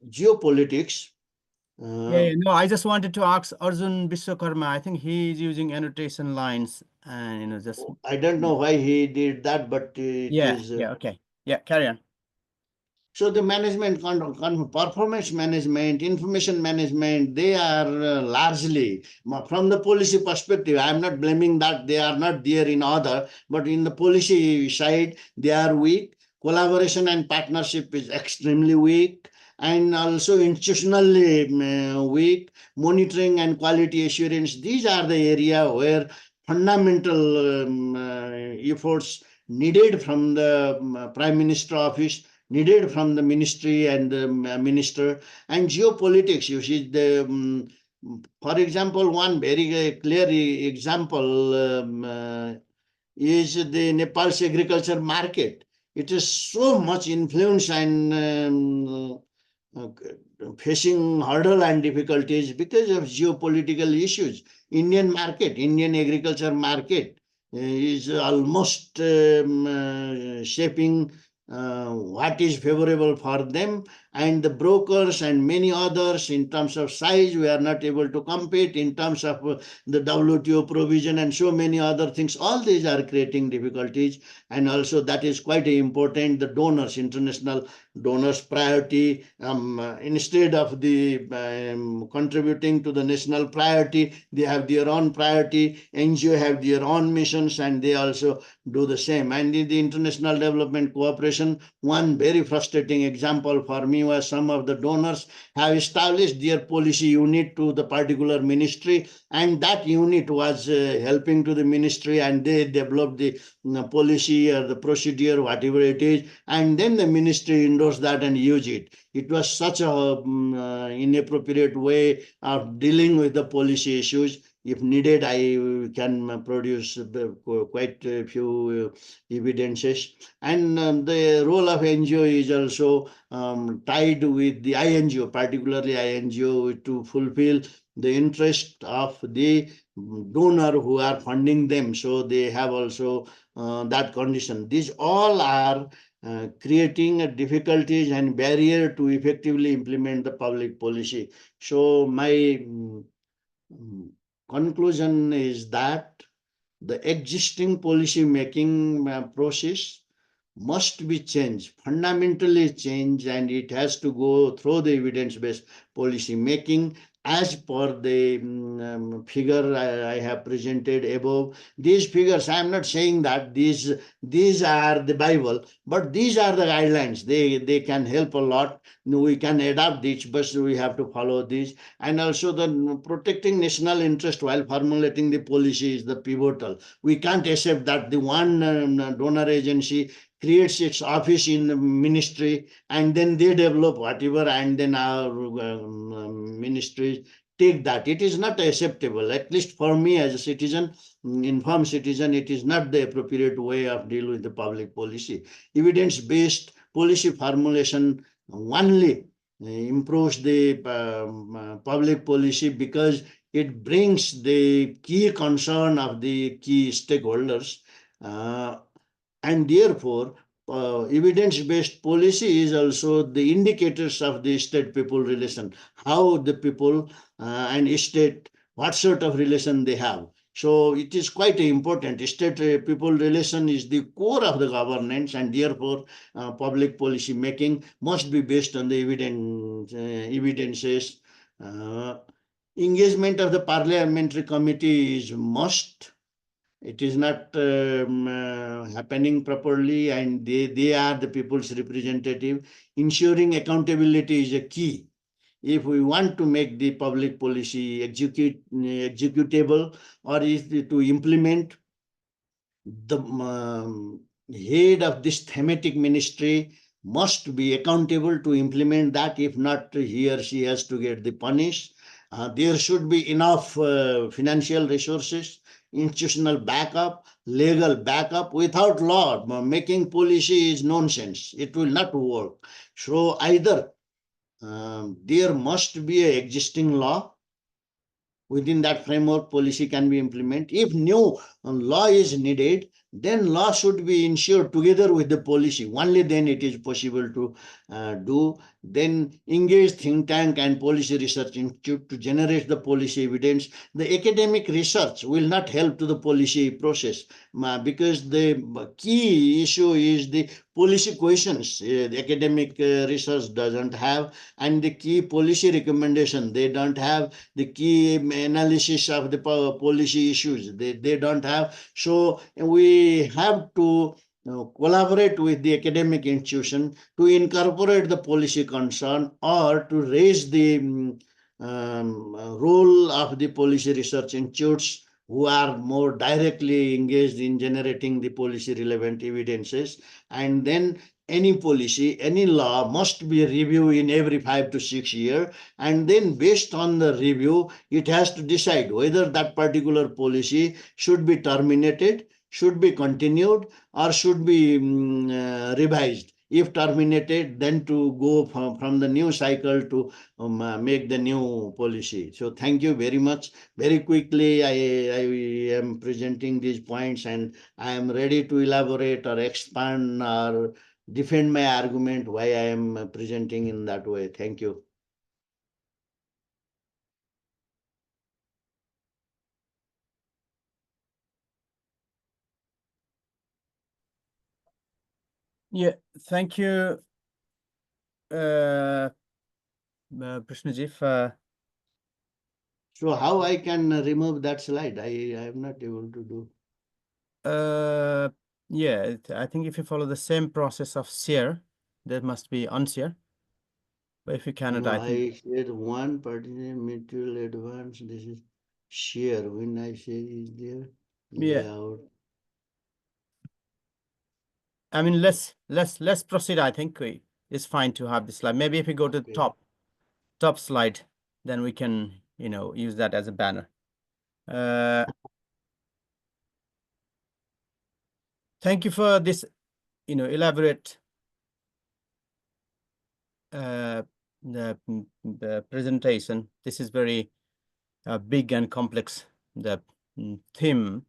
Geopolitics.
Yeah, no, I just wanted to ask Arjun Vishwakarma. I think he is using annotation lines and, just.
I don't know why he did that, but it
Yeah,
is.
yeah, okay. Yeah, carry on.
So the management, performance management, information management, they are largely from the policy perspective. I am not blaming that they are not there in other, but in the policy side, they are weak. Collaboration and partnership is extremely weak, and also institutionally weak. Monitoring and quality assurance, these are the area where fundamental efforts needed from the Prime Minister office, needed from the ministry and the minister. And geopolitics, you see, for example, one very clear example is the Nepal's agriculture market. It is so much influence and uh, facing hurdle and difficulties because of geopolitical issues. Indian agriculture market is almost shaping what is favorable for them, and the brokers and many others. In terms of size, we are not able to compete. In terms of the WTO provision and so many other things, all these are creating difficulties. And also that is quite important, the donors, international donors priority, instead of the contributing to the national priority, they have their own priority. NGO have their own missions, and they also do the same. And in the international development cooperation, one very frustrating example for me Srinivas, some of the donors have established their policy unit to the particular ministry, and that unit was helping to the ministry, and they developed the policy or the procedure, whatever it is, and then the ministry endorsed that and use it. It was such a inappropriate way of dealing with the policy issues. If needed, I can produce quite a few evidences. And the role of NGO is also tied with the INGO, particularly INGO, to fulfill the interest of the donor who are funding them. So they have also that condition. These all are creating difficulties and barrier to effectively implement the public policy. So my conclusion is that the existing policy making process must be changed, fundamentally changed, and it has to go through the evidence-based policy making as per the figure I have presented above. These figures, I am not saying that these are the Bible, but these are the guidelines. They can help a lot. We can adapt this, but we have to follow this. And also the protecting national interest while formulating the policy is the pivotal. We can't accept that the one donor agency creates its office in the ministry and then they develop whatever, and then our ministries take that. It is not acceptable. At least for me as a citizen, informed citizen, it is not the appropriate way of dealing with the public policy. Evidence-based policy formulation only improves the public policy because it brings the key concern of the key stakeholders, and therefore evidence-based policy is also the indicators of the state-people relation, how the people and state, what sort of relation they have. So it is quite important. State-people relation is the core of the governance, and therefore public policy making must be based on the evidences. Engagement of the parliamentary committee is must. It is not happening properly, and they are the people's representative. Ensuring accountability is a key. If we want to make the public policy executable or is to implement, the head of this thematic ministry must be accountable to implement that. If not, he or she has to get the punish. There should be enough financial resources, institutional backup, legal backup. Without law, making policy is nonsense. It will not work. So either there must be an existing law. Within that framework, policy can be implemented. If new law is needed, then law should be ensured together with the policy. Only then it is possible to do. Then engage think tank and policy research institute to generate the policy evidence. The academic research will not help to the policy process because the key issue is the policy questions. The academic research doesn't have, and the key policy recommendation they don't have, the key analysis of the policy issues they don't have. So we have to collaborate with the academic institution to incorporate the policy concern or to raise the role of the policy research institutes who are more directly engaged in generating the policy relevant evidences. And then any policy, any law must be reviewed in every 5 to 6 years, and then based on the review, it has to decide whether that particular policy should be terminated, should be continued, or should be revised. If terminated, then to go from the new cycle to make the new policy. So thank you very much. Very quickly, I am presenting these points, and I am ready to elaborate or expand or defend my argument why I am presenting in that way. Thank you.
Yeah, thank you, Bishnuji.
So how I can remove that slide? I am not able to do.
Yeah, I think if you follow the same process of share, there must be unshare. But if you cannot,
No,
I think,
I said one particular mutual advance. This is share. When I say is there
yeah.
layout.
I mean, let's proceed. I think it's fine to have this slide. Maybe if we go to the
Okay.
top slide, then we can, use that as a banner. Thank you for this, elaborate the presentation. This is very big and complex, the theme,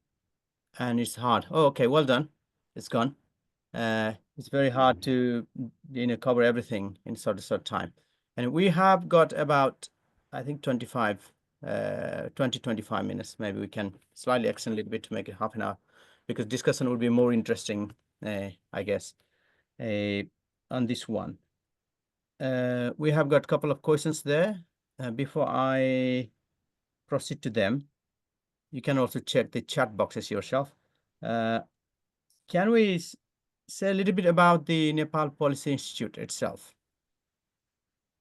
and it's hard. Oh, okay, well done. It's gone. It's very hard to, cover everything in such a short time. And we have got about, I think, 25 minutes. Maybe we can slightly extend a little bit to make it half an hour, because discussion will be more interesting, I guess, on this one. We have got a couple of questions there. Before I proceed to them, you can also check the chat boxes yourself. Can we say a little bit about the Nepal Policy Institute itself?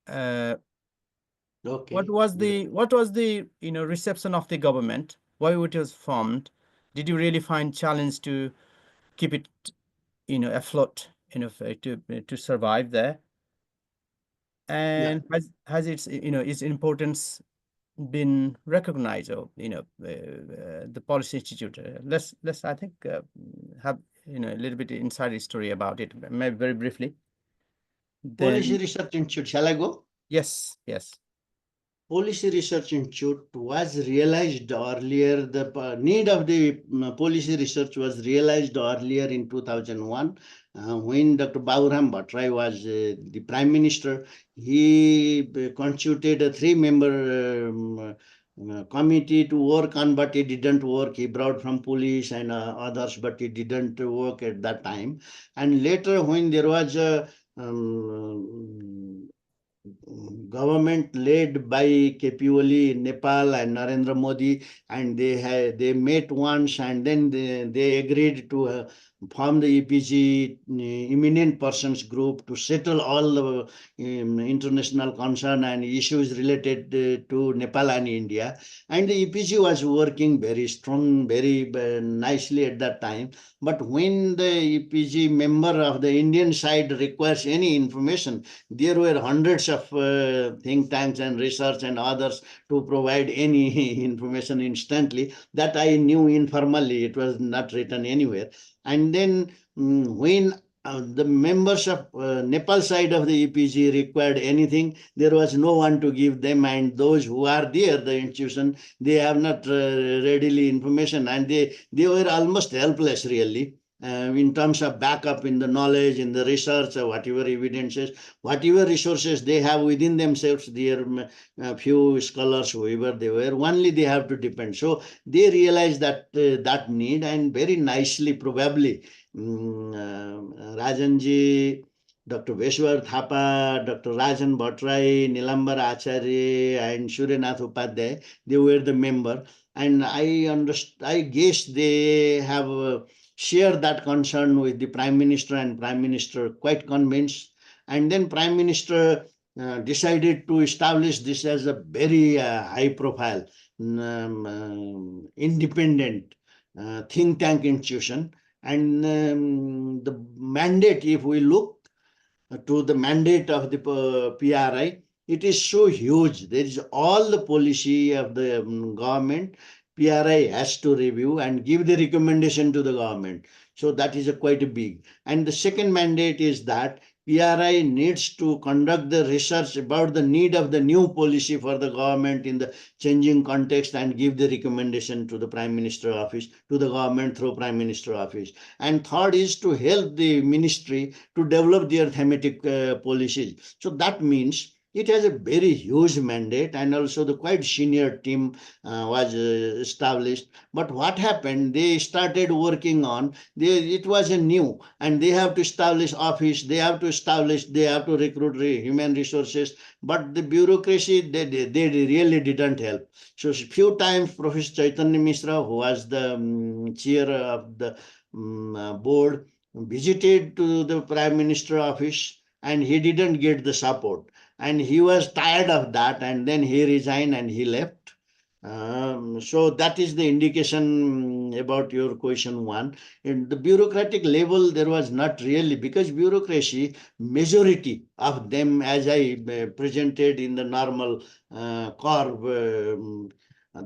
What
Okay.
was the reception of the government? Why it was formed? Did you really find challenge to keep it afloat, to survive there?
Yeah.
And has its importance been recognized, or the Policy Institute? Let's I think have a little bit inside story about it, maybe very briefly.
Policy
Then
Research Institute. Shall I go?
yes.
Policy Research Institute was realized earlier. The need of the policy research was realized earlier in 2001 when Dr. Bauram Bhattarai was the Prime Minister. He constituted a three-member committee to work on, but it didn't work. He brought from police and others, but it didn't work at that time. And later, when there was a government led by KP Oli in Nepal and Narendra Modi, and they met once, and then they agreed to form the EPG Eminent Persons Group to settle all the international concern and issues related to Nepal and India. And the EPG was working very strong, very nicely at that time. But when the EPG member of the Indian side requires any information, there were hundreds of think tanks and research and others to provide any information instantly. That I knew informally. It was not written anywhere. And then when the members of Nepal side of the EPG required anything, there was no one to give them, and those who are there, the institution, they have not readily information, and they were almost helpless really. In terms of backup in the knowledge, in the research, whatever evidences, whatever resources they have within themselves, their few scholars, whoever they were, only they have to depend. So they realized that need, and very nicely, probably, Rajanji, Dr. Veshwar Thapa, Dr. Rajan Bhattarai, Nilambar Acharya, and Suryanath Upadhyay, they were the member. And I guess they have shared that concern with the Prime Minister, and Prime Minister quite convinced. And then Prime Minister decided to establish this as a very high profile, independent think tank institution. And the mandate, if we look to the mandate of the PRI, it is so huge. There is all the policy of the government. PRI has to review and give the recommendation to the government. So that is a quite a big. And the second mandate is that PRI needs to conduct the research about the need of the new policy for the government in the changing context and give the recommendation to the Prime Minister office, to the government through Prime Minister office. And third is to help the ministry to develop their thematic policies. So that means it has a very huge mandate, and also the quite senior team was established. But what happened, they started working on, it was a new, and they have to establish office, they have to recruit human resources, but the bureaucracy, they really didn't help. So few times Professor Chaitanya Mishra, who was the chair of the board, visited to the Prime Minister office, and he didn't get the support. and he was tired of that, and then he resigned and he left. So that is the indication about your question one. In the bureaucratic level, there was not really, because bureaucracy, majority of them, as I presented in the normal corp,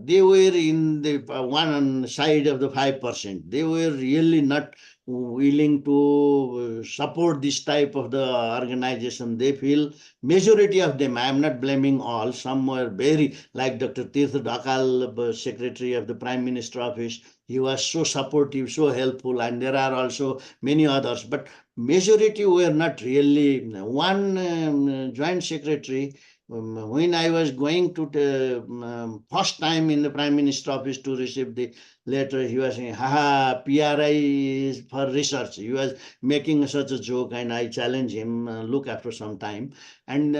they were in the one side of the 5%. They were really not willing to support this type of the organization. They feel, majority of them, I am not blaming all, some were very, like Dr. Tirth Dhakal, secretary of the Prime Minister office, he was so supportive, so helpful, and there are also many others, but majority were not really. One joint secretary, when I was going to the first time in the Prime Minister office to receive the letter, he was saying, haha, PRI is for research. He was making such a joke, and I challenged him, look, after some time. And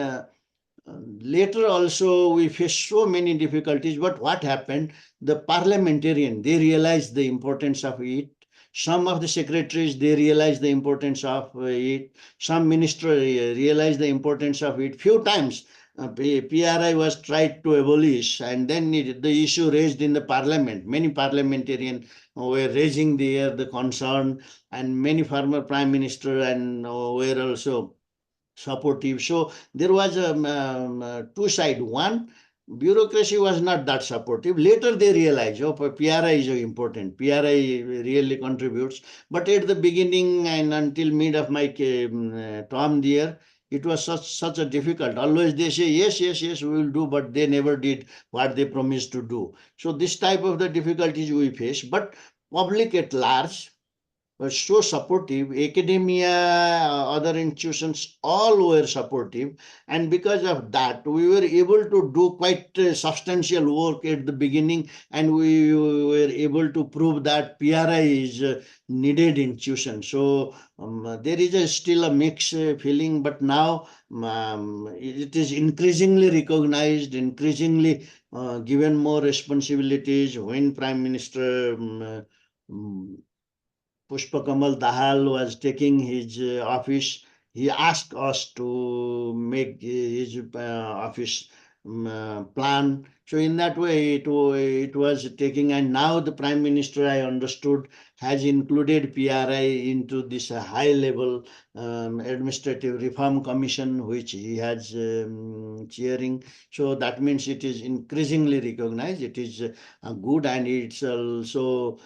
later also we faced so many difficulties, but what happened, the parliamentarian, they realized the importance of it. Some of the secretaries, they realized the importance of it. Some minister realized the importance of it. Few times PRI was tried to abolish, and then the issue raised in the parliament. Many parliamentarians were raising the concern, and many former prime minister and were also supportive. So there was a two side. One, bureaucracy was not that supportive. Later they realized, oh, PRI is important. PRI really contributes. But at the beginning and until mid of my term there, it was such a difficult. Always they say yes, yes, yes, we will do, but they never did what they promised to do. So this type of the difficulties we face. But public at large were so supportive. Academia, other institutions, all were supportive. And because of that, we were able to do quite substantial work at the beginning. And we were able to prove that PRI is needed institution. So there is still a mixed feeling, but now it is increasingly recognized, increasingly given more responsibilities. When Prime Minister Pushpa Kamal Dahal was taking his office, he asked us to make his office plan. So in that way, it was taking, and now the Prime Minister, I understood, has included PRI into this high level administrative reform commission, which he has chairing. So that means it is increasingly recognized. It is good, and it's also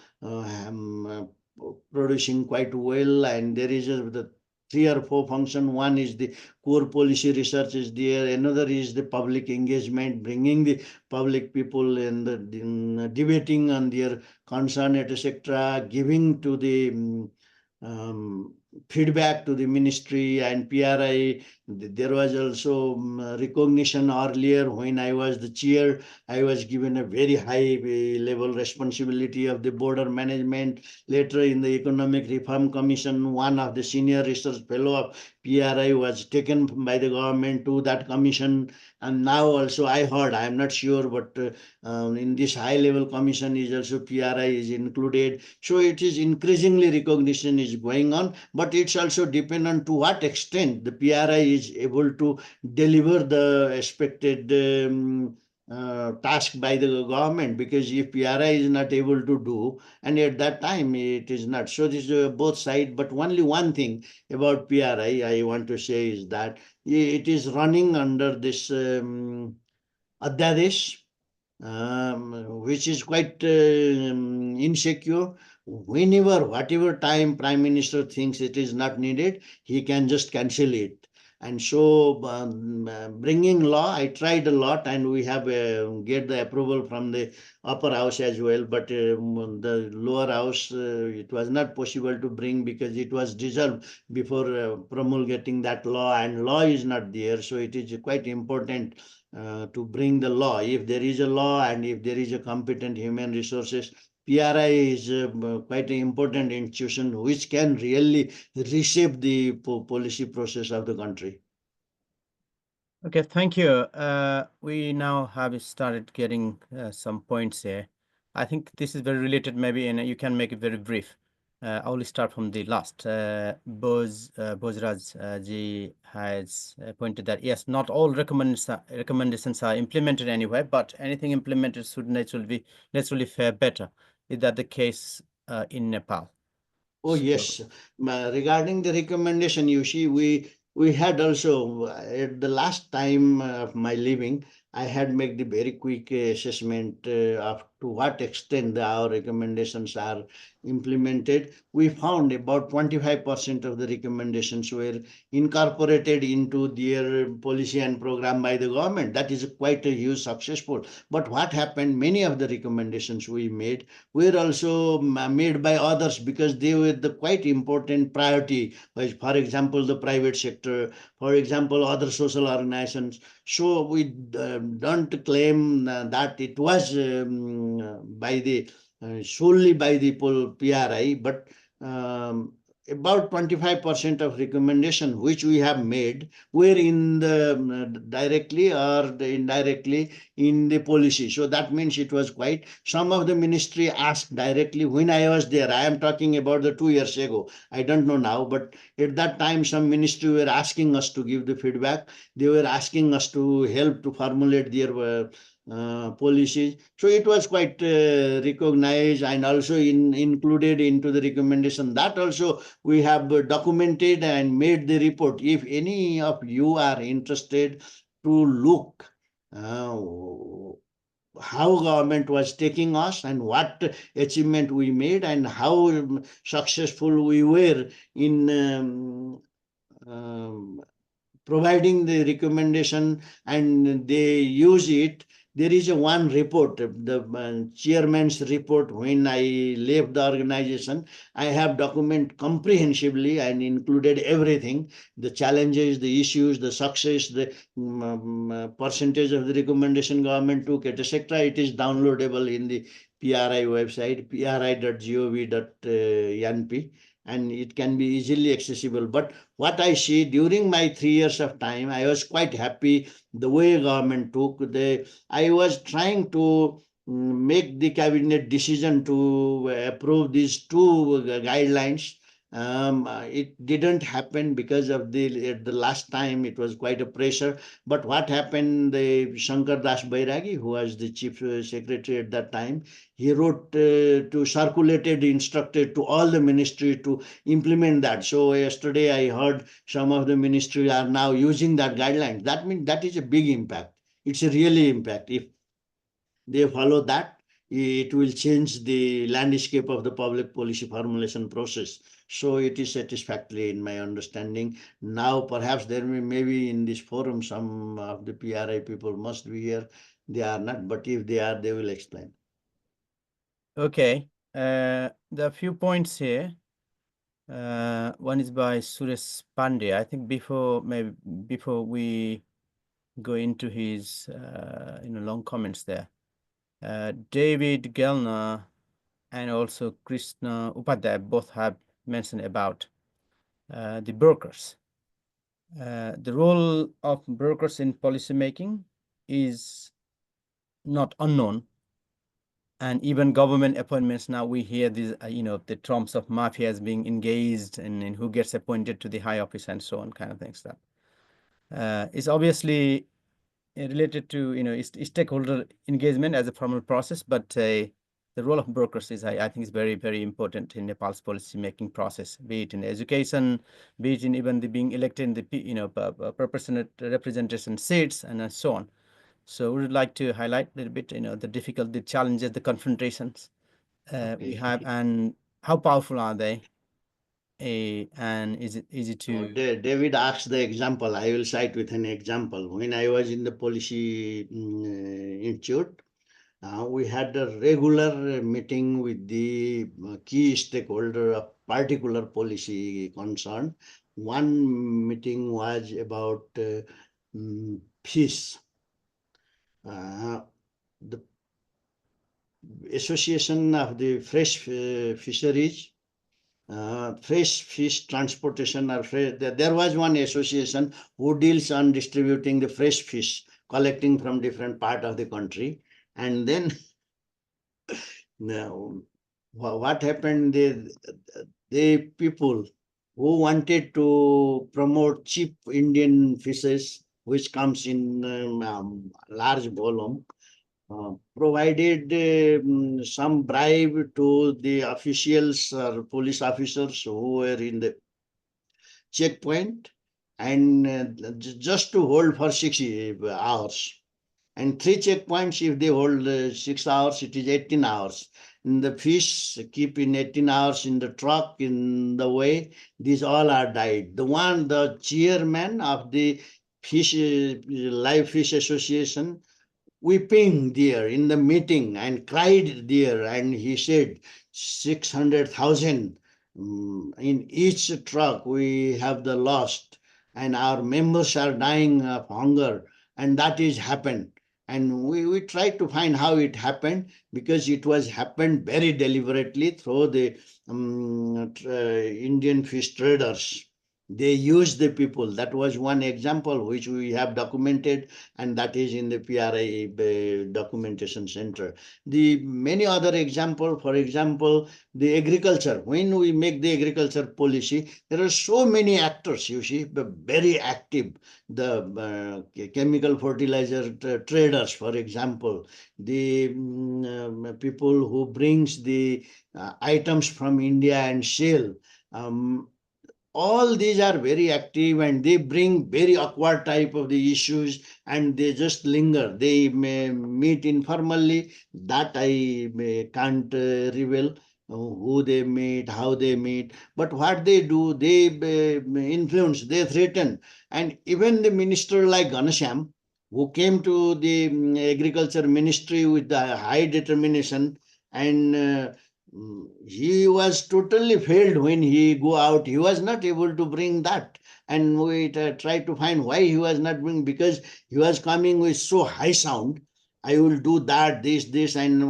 producing quite well. And there is the three or four function. One is the core policy research is there. Another is the public engagement, bringing the public people and in debating on their concern, etc., giving to the feedback to the ministry and PRI. There was also recognition earlier when I was the chair. I was given a very high level responsibility of the border management. Later in the Economic Reform Commission, one of the senior research fellow of PRI was taken by the government to that commission. And now also I heard, I am not sure, but in this high level commission is also PRI is included. So it is increasingly recognition is going on, but it's also dependent to what extent the PRI is able to deliver the expected task by the government. Because if PRI is not able to do, and at that time it is not. So this is both sides. But only one thing about PRI I want to say is that it is running under this Adyadesh, which is quite insecure. Whenever, whatever time Prime Minister thinks it is not needed, he can just cancel it. And so, bringing law, I tried a lot, and we have get the approval from the upper house as well. But the lower house, it was not possible to bring because it was dissolved before promulgating that law, and law is not there. So it is quite important to bring the law. If there is a law and if there is a competent human resources, PRI is quite an important institution which can really reshape the policy process of the country.
Okay, thank you. We now have started getting some points here. I think this is very related, maybe, and you can make it very brief. I will start from the last. Bozraj ji has pointed that yes, not all recommendations are implemented anywhere, but anything implemented should naturally fare better. Is that the case in Nepal?
Oh yes, regarding the recommendation, you see, we had also at the last time of my living, I had made the very quick assessment of to what extent our recommendations are implemented. We found about 25% of the recommendations were incorporated into their policy and program by the government. That is quite a huge successful. But what happened? Many of the recommendations we made were also made by others because they were the quite important priority, for example, the private sector, for example, other social organizations. So we don't claim that it was by the solely by the PRI, but about 25% of recommendation which we have made were in the directly or indirectly in the policy. So that means it was quite, some of the ministry asked directly when I was there. I am talking about the 2 years ago. I don't know now, but at that time some ministry were asking us to give the feedback. They were asking us to help to formulate their policies. So it was quite recognized and also included into the recommendation. That also we have documented and made the report. If any of you are interested to look how government was taking us and what achievement we made and how successful we were in providing the recommendation and they use it. There is a one report, the chairman's report. When I left the organization, I have documented comprehensively and included everything, the challenges, the issues, the success, the percentage of the recommendation government took, etc. It is downloadable in the PRI website, pri.gov.np, and it can be easily accessible. But what I see during my 3 years of time, I was quite happy the way government took. I was trying to make the cabinet decision to approve these two guidelines. It didn't happen because of the last time it was quite a pressure. But what happened? The Shankar Das Bairagi, who was the chief secretary at that time, he wrote to circulated, instructed to all the ministry to implement that. So yesterday I heard some of the ministry are now using that guidelines. That means that is a big impact. It's a really impact. If they follow that, it will change the landscape of the public policy formulation process. So it is satisfactory in my understanding. Now perhaps there may be in this forum some of the PRI people must be here. They are not, but if they are, they will explain.
Okay, there are a few points here. One is by Suresh Pandey. I think before we go into his long comments there, David Gelner and also Krishna Upadhyay both have mentioned about the brokers. The role of brokers in policy making is not unknown, and even government appointments now we hear these the trumps of mafias being engaged and who gets appointed to the high office and so on kind of things. That is obviously related to stakeholder engagement as a formal process, but the role of brokers is I think is very, very important in Nepal's policy making process, be it in education, be it in even the being elected in the proportionate representation seats and so on. So we would like to highlight a little bit the difficult, the challenges, the confrontations we have, and how powerful are they, and is it easy to
David asked the example. I will cite with an example. When I was in the policy institute, we had a regular meeting with the key stakeholder of particular policy concern. One meeting was about fish. The Association of the Fresh Fisheries, fresh fish transportation, or there was one association who deals on distributing the fresh fish collecting from different part of the country. And then now what happened? The people who wanted to promote cheap Indian fishes, which comes in large volume, provided some bribe to the officials or police officers who were in the checkpoint, and just to hold for 6 hours. And three checkpoints, if they hold 6 hours, it is 18 hours. And the fish keep in 18 hours in the truck, in the way, these all are died. The chairman of the fish, live fish association, weeping there in the meeting and cried there, and he said 600,000 in each truck we have the lost, and our members are dying of hunger, and that is happened. And we tried to find how it happened, because it was happened very deliberately through the Indian fish traders. They used the people. That was one example which we have documented, and that is in the PRI documentation center. The many other example, for example, the agriculture. When we make the agriculture policy, there are so many actors, you see, very active. The chemical fertilizer traders, for example, the people who brings the items from India and sell. All these are very active, and they bring very awkward type of the issues, and they just linger. They may meet informally, that I can't reveal who they meet, how they meet, but what they do, they influence, they threaten. And even the minister like Ganesham, who came to the agriculture ministry with the high determination, and he was totally failed when he go out. He was not able to bring that, and we tried to find why he was not bring, because he was coming with so high sound. I will do that, this, and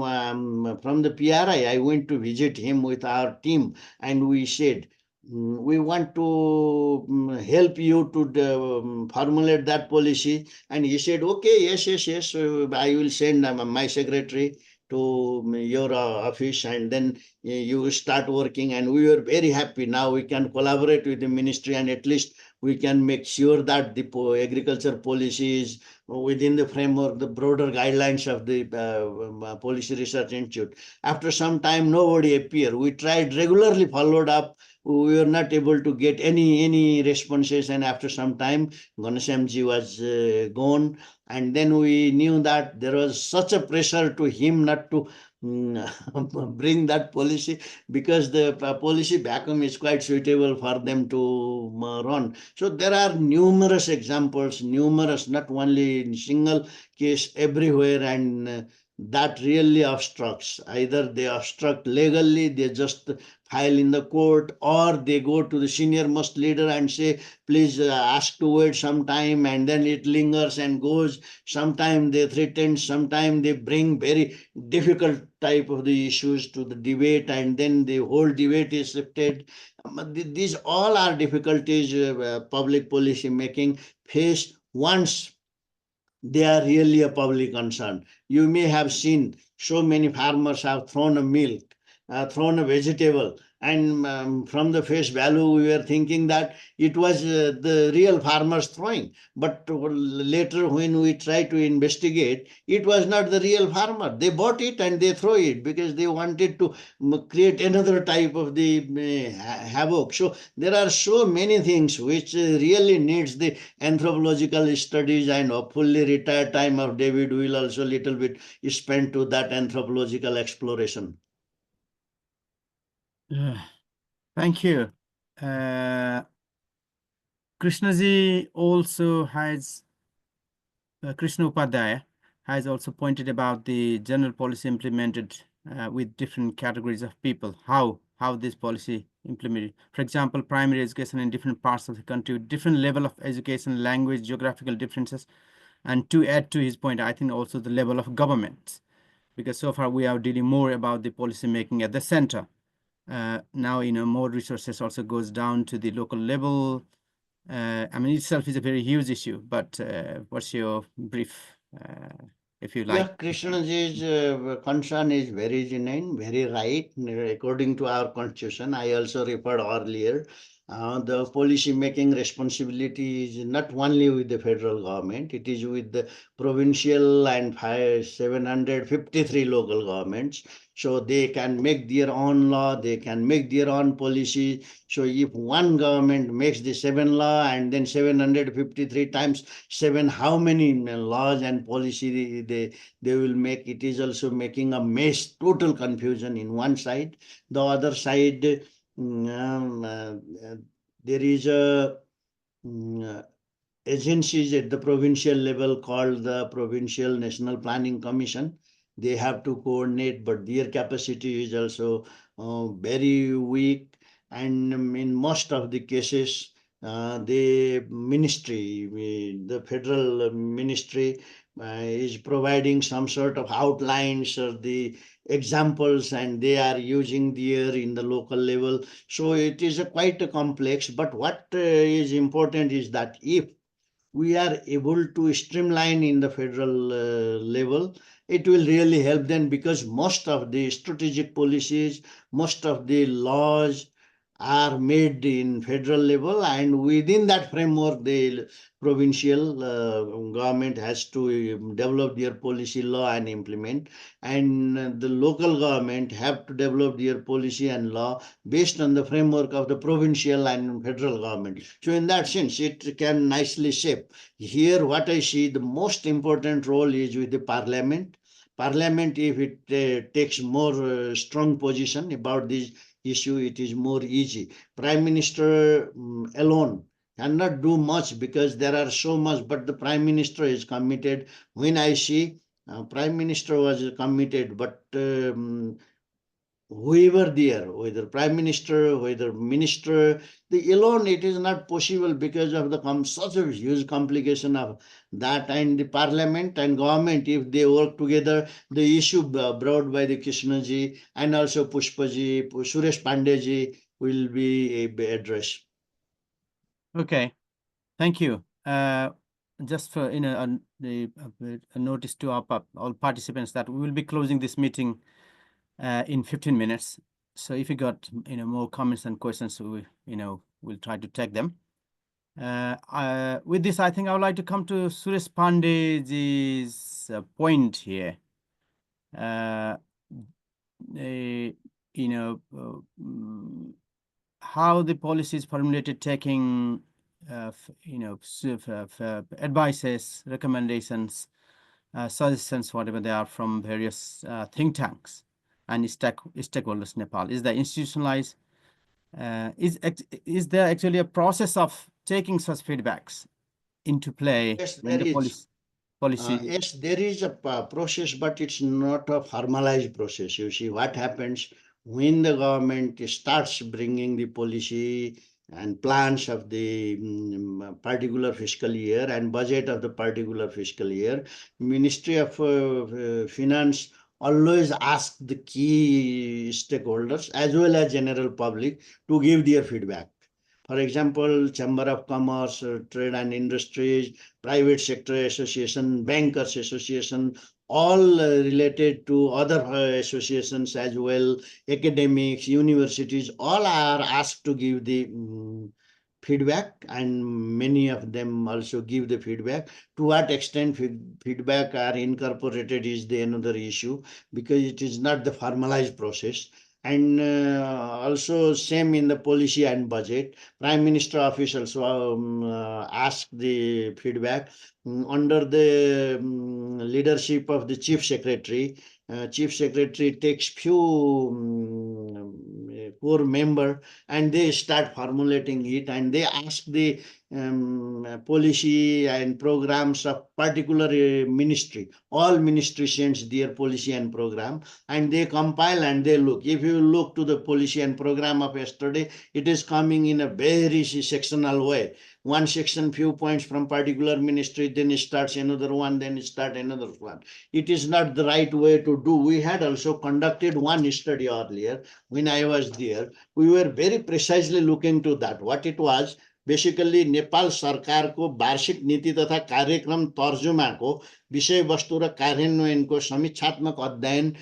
from the PRI, I went to visit him with our team, and we said, we want to help you to formulate that policy. And he said, okay, yes, I will send my secretary to your office, and then you start working. And we were very happy. Now we can collaborate with the ministry, and at least we can make sure that the agriculture policy is within the framework, the broader guidelines of the Policy Research Institute. After some time, nobody appeared. We tried regularly, followed up. We were not able to get any responses, and after some time, Ghanshyamji was gone. And then we knew that there was such a pressure to him not to bring that policy, because the policy back home is quite suitable for them to run. So there are numerous examples, numerous, not only in single case, everywhere. And that really obstructs. Either they obstruct legally, they just file in the court, or they go to the senior most leader and say, please ask to wait some time, and then it lingers and goes. Sometimes they threaten, sometimes they bring very difficult type of the issues to the debate, and then the whole debate is shifted. These all are difficulties public policy making face once they are really a public concern. You may have seen so many farmers have thrown a milk, thrown a vegetable, and from the face value, we were thinking that it was the real farmers throwing. But later, when we try to investigate, it was not the real farmer. They bought it and they throw it because they wanted to create another type of the havoc. So there are so many things which really needs the anthropological studies, and hopefully retired time of David will also little bit spend to that anthropological exploration.
Thank you. Krishnaji also has, Krishna Upadhyaya has also pointed about the general policy implemented with different categories of people, how this policy implemented. For example, primary education in different parts of the country, different level of education, language, geographical differences. And to add to his point, I think also the level of government, because so far we are dealing more about the policy making at the center. Now, more resources also goes down to the local level. I mean, itself is a very huge issue, but what's your brief if you
Yeah,
like.
Krishnaji's concern is very genuine, very right. According to our constitution, I also referred earlier, the policy making responsibility is not only with the federal government, it is with the provincial and 753 local governments. So they can make their own law, they can make their own policy. So if one government makes the seven law and then 753 times seven, how many laws and policy they will make, it is also making a mess, total confusion in one side. The other side, there is a agencies at the provincial level called the Provincial National Planning Commission. They have to coordinate, but their capacity is also very weak. And in most of the cases, the ministry, the federal ministry, is providing some sort of outlines or the examples, and they are using there in the local level. So it is a quite a complex. But what is important is that if we are able to streamline in the federal level, it will really help them, because most of the strategic policies, most of the laws are made in federal level, and within that framework the provincial government has to develop their policy law and implement, and the local government have to develop their policy and law based on the framework of the provincial and federal government. So in that sense, it can nicely shape. Here, what I see, the most important role is with the parliament. Parliament, if it takes more strong position about this issue, it is more easy. Prime Minister alone cannot do much because there are so much, but the Prime Minister is committed. When I see Prime Minister was committed, but whoever there, whether prime minister, whether minister, the alone it is not possible because of the such a huge complication of that. And the parliament and government, if they work together, the issue brought by the Krishnaji and also Pushpaji, Suresh Pandeji will be addressed.
Okay, thank you. Just for a notice to all participants that we will be closing this meeting in 15 minutes. So if you got more comments and questions, we'll try to take them. With this, I think I would like to come to Suresh Pandeyji's point here. How the policy is formulated, taking advices, recommendations, suggestions, whatever they are, from various think tanks and stakeholders in Nepal. Is there institutionalized? Is there actually a process of taking such feedbacks into play
Yes,
when
there
the
is.
policy?
Yes, there is a process, but it's not a formalized process. You see, what happens when the government starts bringing the policy and plans of the particular fiscal year and budget of the particular fiscal year, Ministry of Finance always ask the key stakeholders as well as general public to give their feedback. For example, Chamber of Commerce, Trade and Industries, private sector association, bankers association, all related to other associations as well, academics, universities, all are asked to give the feedback, and many of them also give the feedback. To what extent feedback are incorporated is the another issue, because it is not the formalized process. And also same in the policy and budget, prime minister office also ask the feedback under the leadership of the chief secretary. Chief secretary takes few core member, and they start formulating it, and they ask the policy and programs of particular ministry. All ministry sends their policy and program, and they compile and they look. If you look to the policy and program of yesterday, it is coming in a very sectional way. One section, few points from particular ministry, then it starts another one, then it starts another one. It is not the right way to do. We had also conducted one study earlier when I was there. We were very precisely looking to that. What it was, basically Nepal सरकारको वार्षिक नीति तथा कार्यक्रम तर्जुमाको विषयवस्तु र कार्यान्वयनको समीक्षात्मक अध्ययन.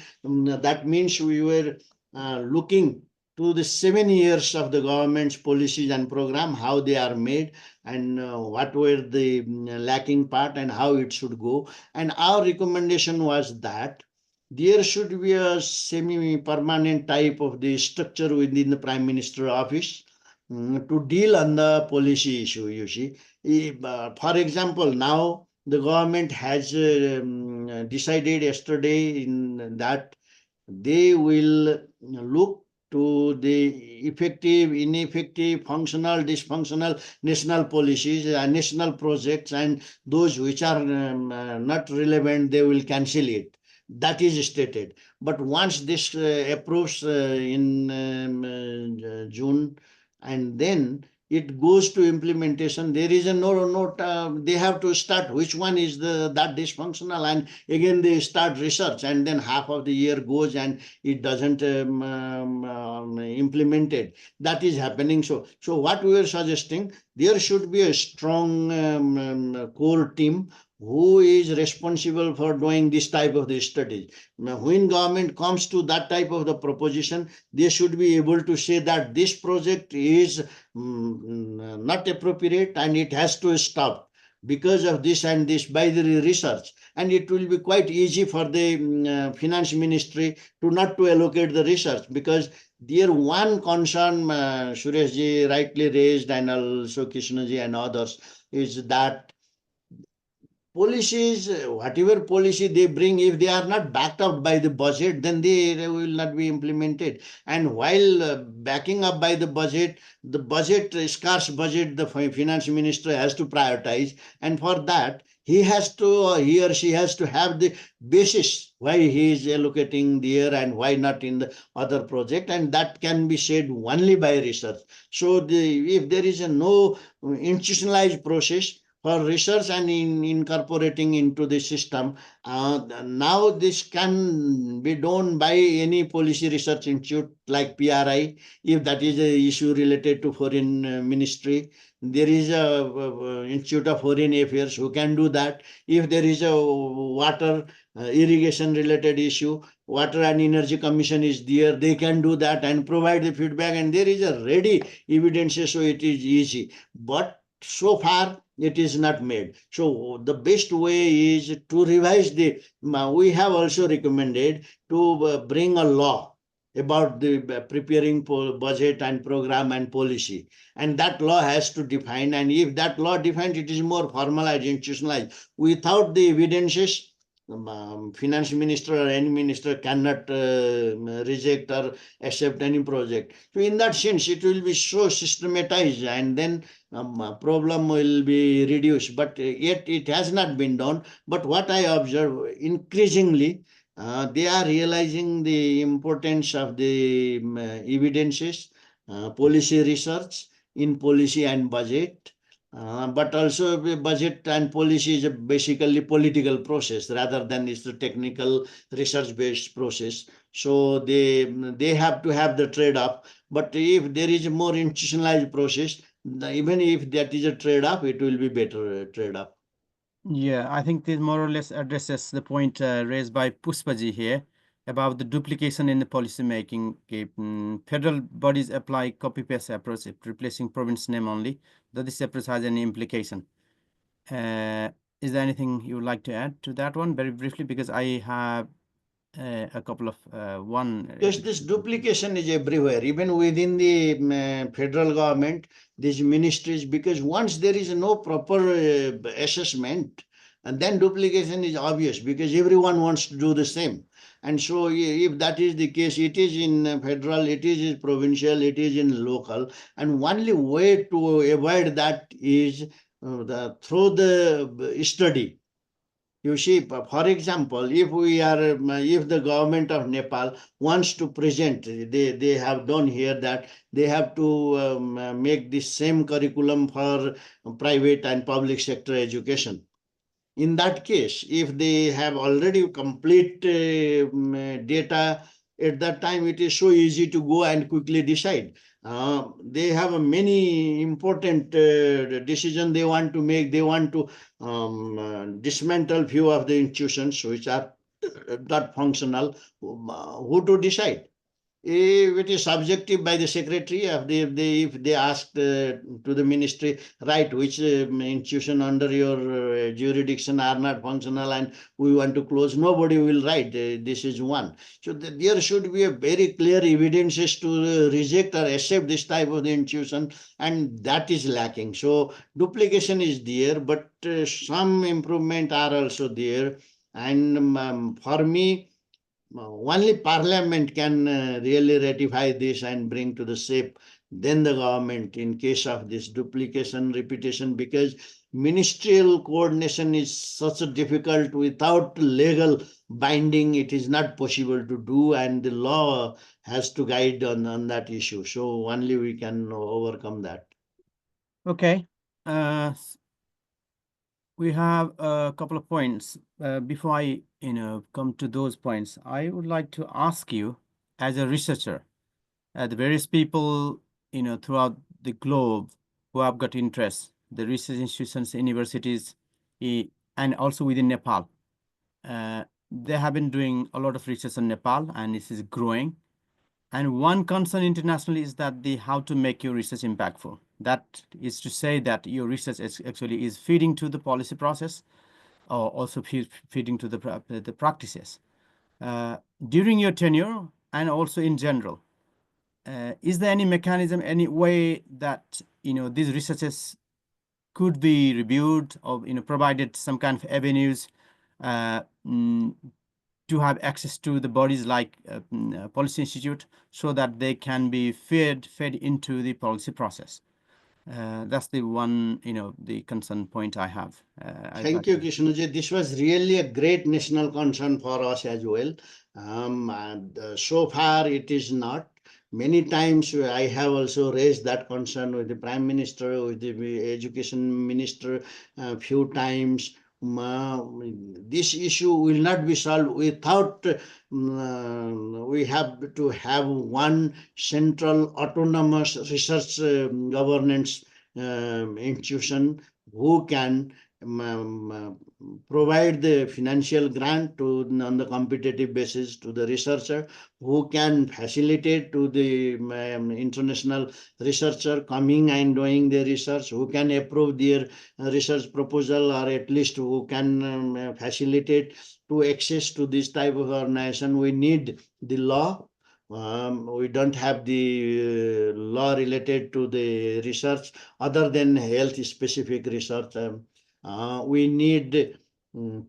That means we were looking to the 7 years of the government's policies and program, how they are made, and what were the lacking part and how it should go. And our recommendation was that there should be a semi-permanent type of the structure within the Prime Minister office to deal on the policy issue, you see. For example, now the government has decided yesterday in that they will look to the effective, ineffective, functional, dysfunctional national policies, national projects, and those which are not relevant, they will cancel it. That is stated. But once this approves in June, and then it goes to implementation, there is a they have to start which one is that dysfunctional, and again they start research, and then half of the year goes and it doesn't implemented. That is happening. So what we are suggesting, there should be a strong core team who is responsible for doing this type of the studies. When government comes to that type of the proposition, they should be able to say that this project is not appropriate and it has to stop because of this and this by the research. And it will be quite easy for the finance ministry to not to allocate the research, because their one concern, Sureshji rightly raised, and also Krishnaji and others, is that policies, whatever policy they bring, if they are not backed up by the budget, then they will not be implemented. And while backing up by the budget, scarce budget, the finance minister has to prioritize. And for that, he or she has to have the basis why he is allocating there and why not in the other project. And that can be said only by research. So if there is no institutionalized process for research and in incorporating into the system. Now this can be done by any policy research institute like PRI, if that is a issue related to foreign ministry. There is a Institute of Foreign Affairs who can do that. If there is a water irrigation related issue, Water and Energy Commission is there, they can do that and provide the feedback, and there is a ready evidence, so it is easy. But so far it is not made. So the best way is to revise we have also recommended to bring a law about the preparing budget and program and policy, and that law has to define, and if that law defines, it is more formalized, institutionalized. Without the evidences, finance minister or any minister cannot reject or accept any project. So in that sense, it will be so systematized, and then problem will be reduced. But yet it has not been done. But what I observe, increasingly, they are realizing the importance of the evidences, policy research in policy and budget. But also budget and policy is basically political process rather than it's a technical research based process. So they have to have the trade-off. But if there is a more institutionalized process, even if that is a trade-off, it will be better trade-off.
Yeah, I think this more or less addresses the point raised by Puspaji here about the duplication in the policy making. Federal bodies apply copy-paste approach, replacing province name only. Does this approach has any implication? Is there anything you would like to add to that one very briefly? Because I have a couple of one.
Yes, this duplication is everywhere, even within the federal government, these ministries, because once there is no proper assessment, and then duplication is obvious because everyone wants to do the same. And so, if that is the case, it is in federal, it is in provincial, it is in local, and only way to avoid that is through the study. You see, for example, if the government of Nepal wants to present, they have done here that they have to make the same curriculum for private and public sector education. In that case, if they have already complete data, at that time it is so easy to go and quickly decide. They have a many important decision they want to make. They want to dismantle few of the institutions which are not functional. Who to decide? If it is subjective by the secretary, if they asked to the ministry, right, which institution under your jurisdiction are not functional and we want to close, nobody will write this is one. So there should be a very clear evidences to reject or accept this type of the institution, and that is lacking. So duplication is there, but some improvement are also there. And for me, only parliament can really ratify this and bring to the shape, then the government, in case of this duplication repetition, because ministerial coordination is such a difficult, without legal binding it is not possible to do, and the law has to guide on that issue. So only we can overcome that.
Okay. We have a couple of points. Before I, come to those points, I would like to ask you, as a researcher, the various people, throughout the globe who have got interest, the research institutions, universities, and also within Nepal. They have been doing a lot of research on Nepal, and this is growing. And one concern internationally is that the how to make your research impactful. That is to say that your research actually is feeding to the policy process, or also feeding to the practices. During your tenure and also in general, is there any mechanism, any way that these researches could be reviewed, or provided some kind of avenues uh, mm, to have access to the bodies like Policy Institute, so that they can be fed into the policy process? That's the one, the concern point I have. I'd
Thank
like
you,
to.
Kishnuji. This was really a great national concern for us as well. And, so far, it is not. Many times I have also raised that concern with the Prime Minister, with the Education Minister, a few times. This issue will not be solved without we have to have one central autonomous research governance institution who can provide the financial grant to on the competitive basis to the researcher, who can facilitate to the international researcher coming and doing the research, who can approve their research proposal, or at least who can facilitate to access to this type of organization. We need the law. We don't have the law related to the research other than health specific research. We need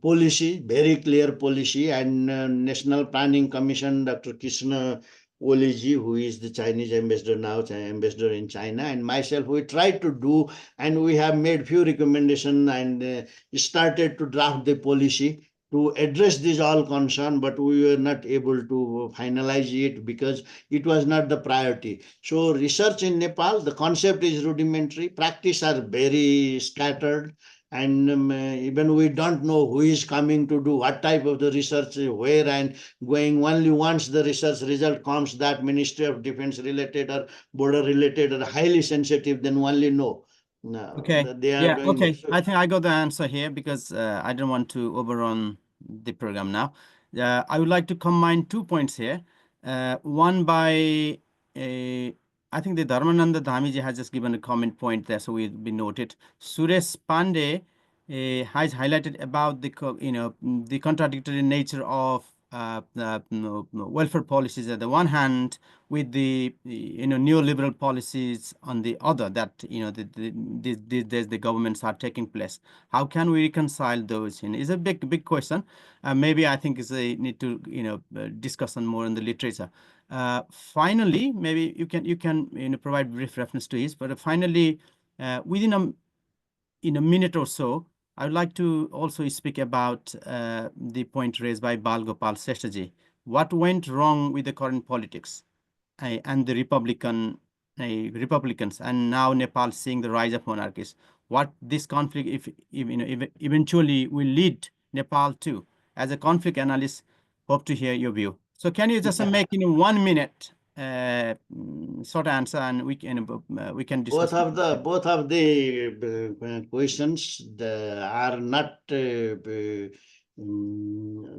policy, very clear policy, and National Planning Commission, Dr. Krishna Oliji, who is the Chinese ambassador now, ambassador in China, and myself, we tried to do, and we have made few recommendations and started to draft the policy to address this all concern, but we were not able to finalize it because it was not the priority. So research in Nepal, the concept is rudimentary, practice are very scattered, and even we don't know who is coming to do what type of the research, where, and going. Only once the research result comes that Ministry of Defense related or border related or highly sensitive, then only know
Okay.
they are
Yeah.
doing
Okay.
this. So
I think I got the answer here, because I don't want to overrun the program now. I would like to combine 2 points here. One by, I think the Dharmananda Dhamiji has just given a comment point there, so we'll be noted. Suresh Pandey has highlighted about the contradictory nature of welfare policies at the one hand, with the neoliberal policies on the other, that the governments are taking place. How can we reconcile those? It's a big question. Maybe I think is a need to discuss on more in the literature. Finally, maybe you can provide brief reference to this, but finally, within in a minute or so, I would like to also speak about the point raised by Bal Gopal Seshtaji. What went wrong with the current politics and the Republicans, and now Nepal seeing the rise of monarchies? What this conflict, if eventually will lead Nepal to? As a conflict analyst, hope to hear your view. So can you just make in 1 minute short answer, and we can discuss.
Both of the questions are not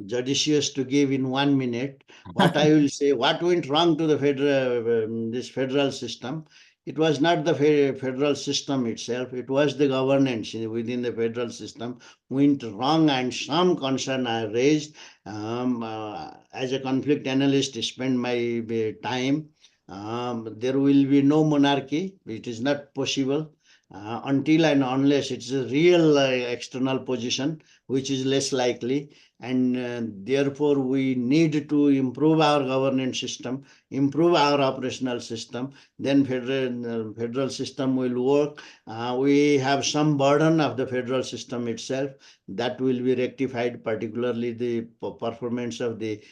judicious to give in 1 minute. What I will say, what went wrong to the federal this federal system? It was not the federal system itself. It was the governance within the federal system went wrong, and some concern are raised. As a conflict analyst, spend my time. There will be no monarchy. It is not possible until and unless it's a real external position, which is less likely. And therefore, we need to improve our governance system, improve our operational system. Then federal system will work. We have some burden of the federal system itself that will be rectified, particularly the performance of the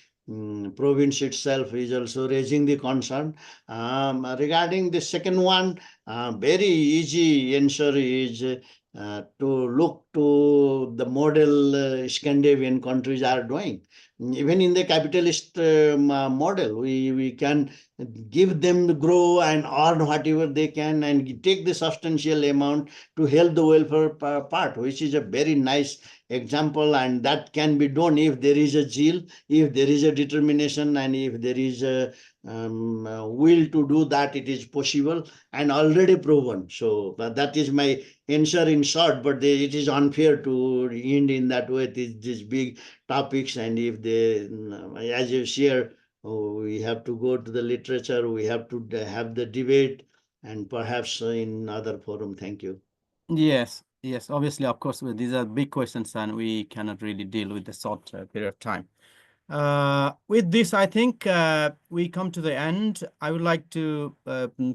province itself is also raising the concern. Regarding the second one, very easy answer is to look to the model Scandinavian countries are doing. Even in the capitalist model, we can give them grow and earn whatever they can and take the substantial amount to help the welfare part, which is a very nice example, and that can be done if there is a zeal, if there is a determination, and if there is a will to do that. It is possible and already proven. So that is my answer in short, but it is unfair to end in that way. These big topics, and if they, as you share, we have to go to the literature, we have to have the debate, and perhaps in other forum. Thank you.
Yes, yes. Obviously, of course, these are big questions, and we cannot really deal with the short period of time. With this, I think we come to the end. I would like to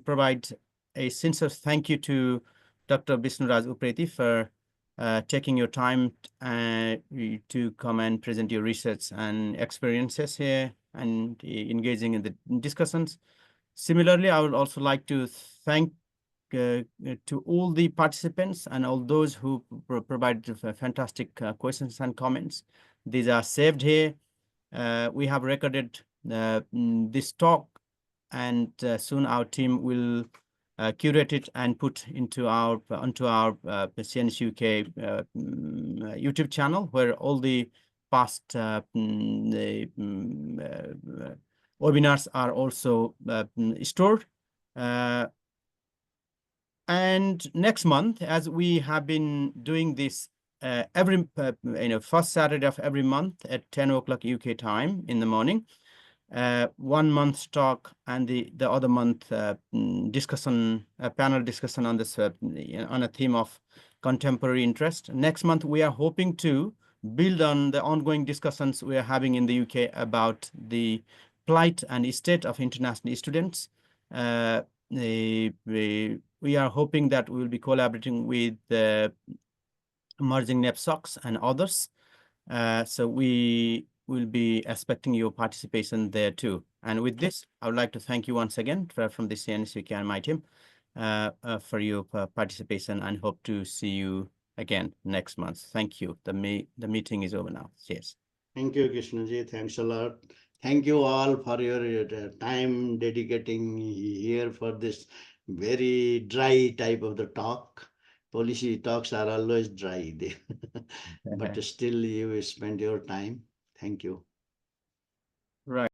provide a sincere thank you to Dr. Bishnu Raj Upreti for taking your time to come and present your research and experiences here and engaging in the discussions. Similarly, I would also like to thank to all the participants and all those who provided fantastic questions and comments. These are saved here. We have recorded this talk, and soon our team will curate it and put onto our CNS UK YouTube channel, where all the past webinars are also stored. And next month, as we have been doing this every first Saturday of every month at 10 o'clock UK time in the morning, 1 month's talk, and the other month discussion, panel discussion on this on a theme of contemporary interest. Next month, we are hoping to build on the ongoing discussions we are having in the UK about the plight and state of international students. We are hoping that we will be collaborating with Merging NEPSOCs and others. So we will be expecting your participation there too. And with this, I would like to thank you once again from the CNSUK and my team for your participation, and hope to see you again next month. Thank you. The meeting is over now. Yes.
Thank you, Krishnaji. Thanks a lot. Thank you all for your time dedicating here for this very dry type of the talk. Policy talks are always dry, but still you spend your time. Thank you.
Right.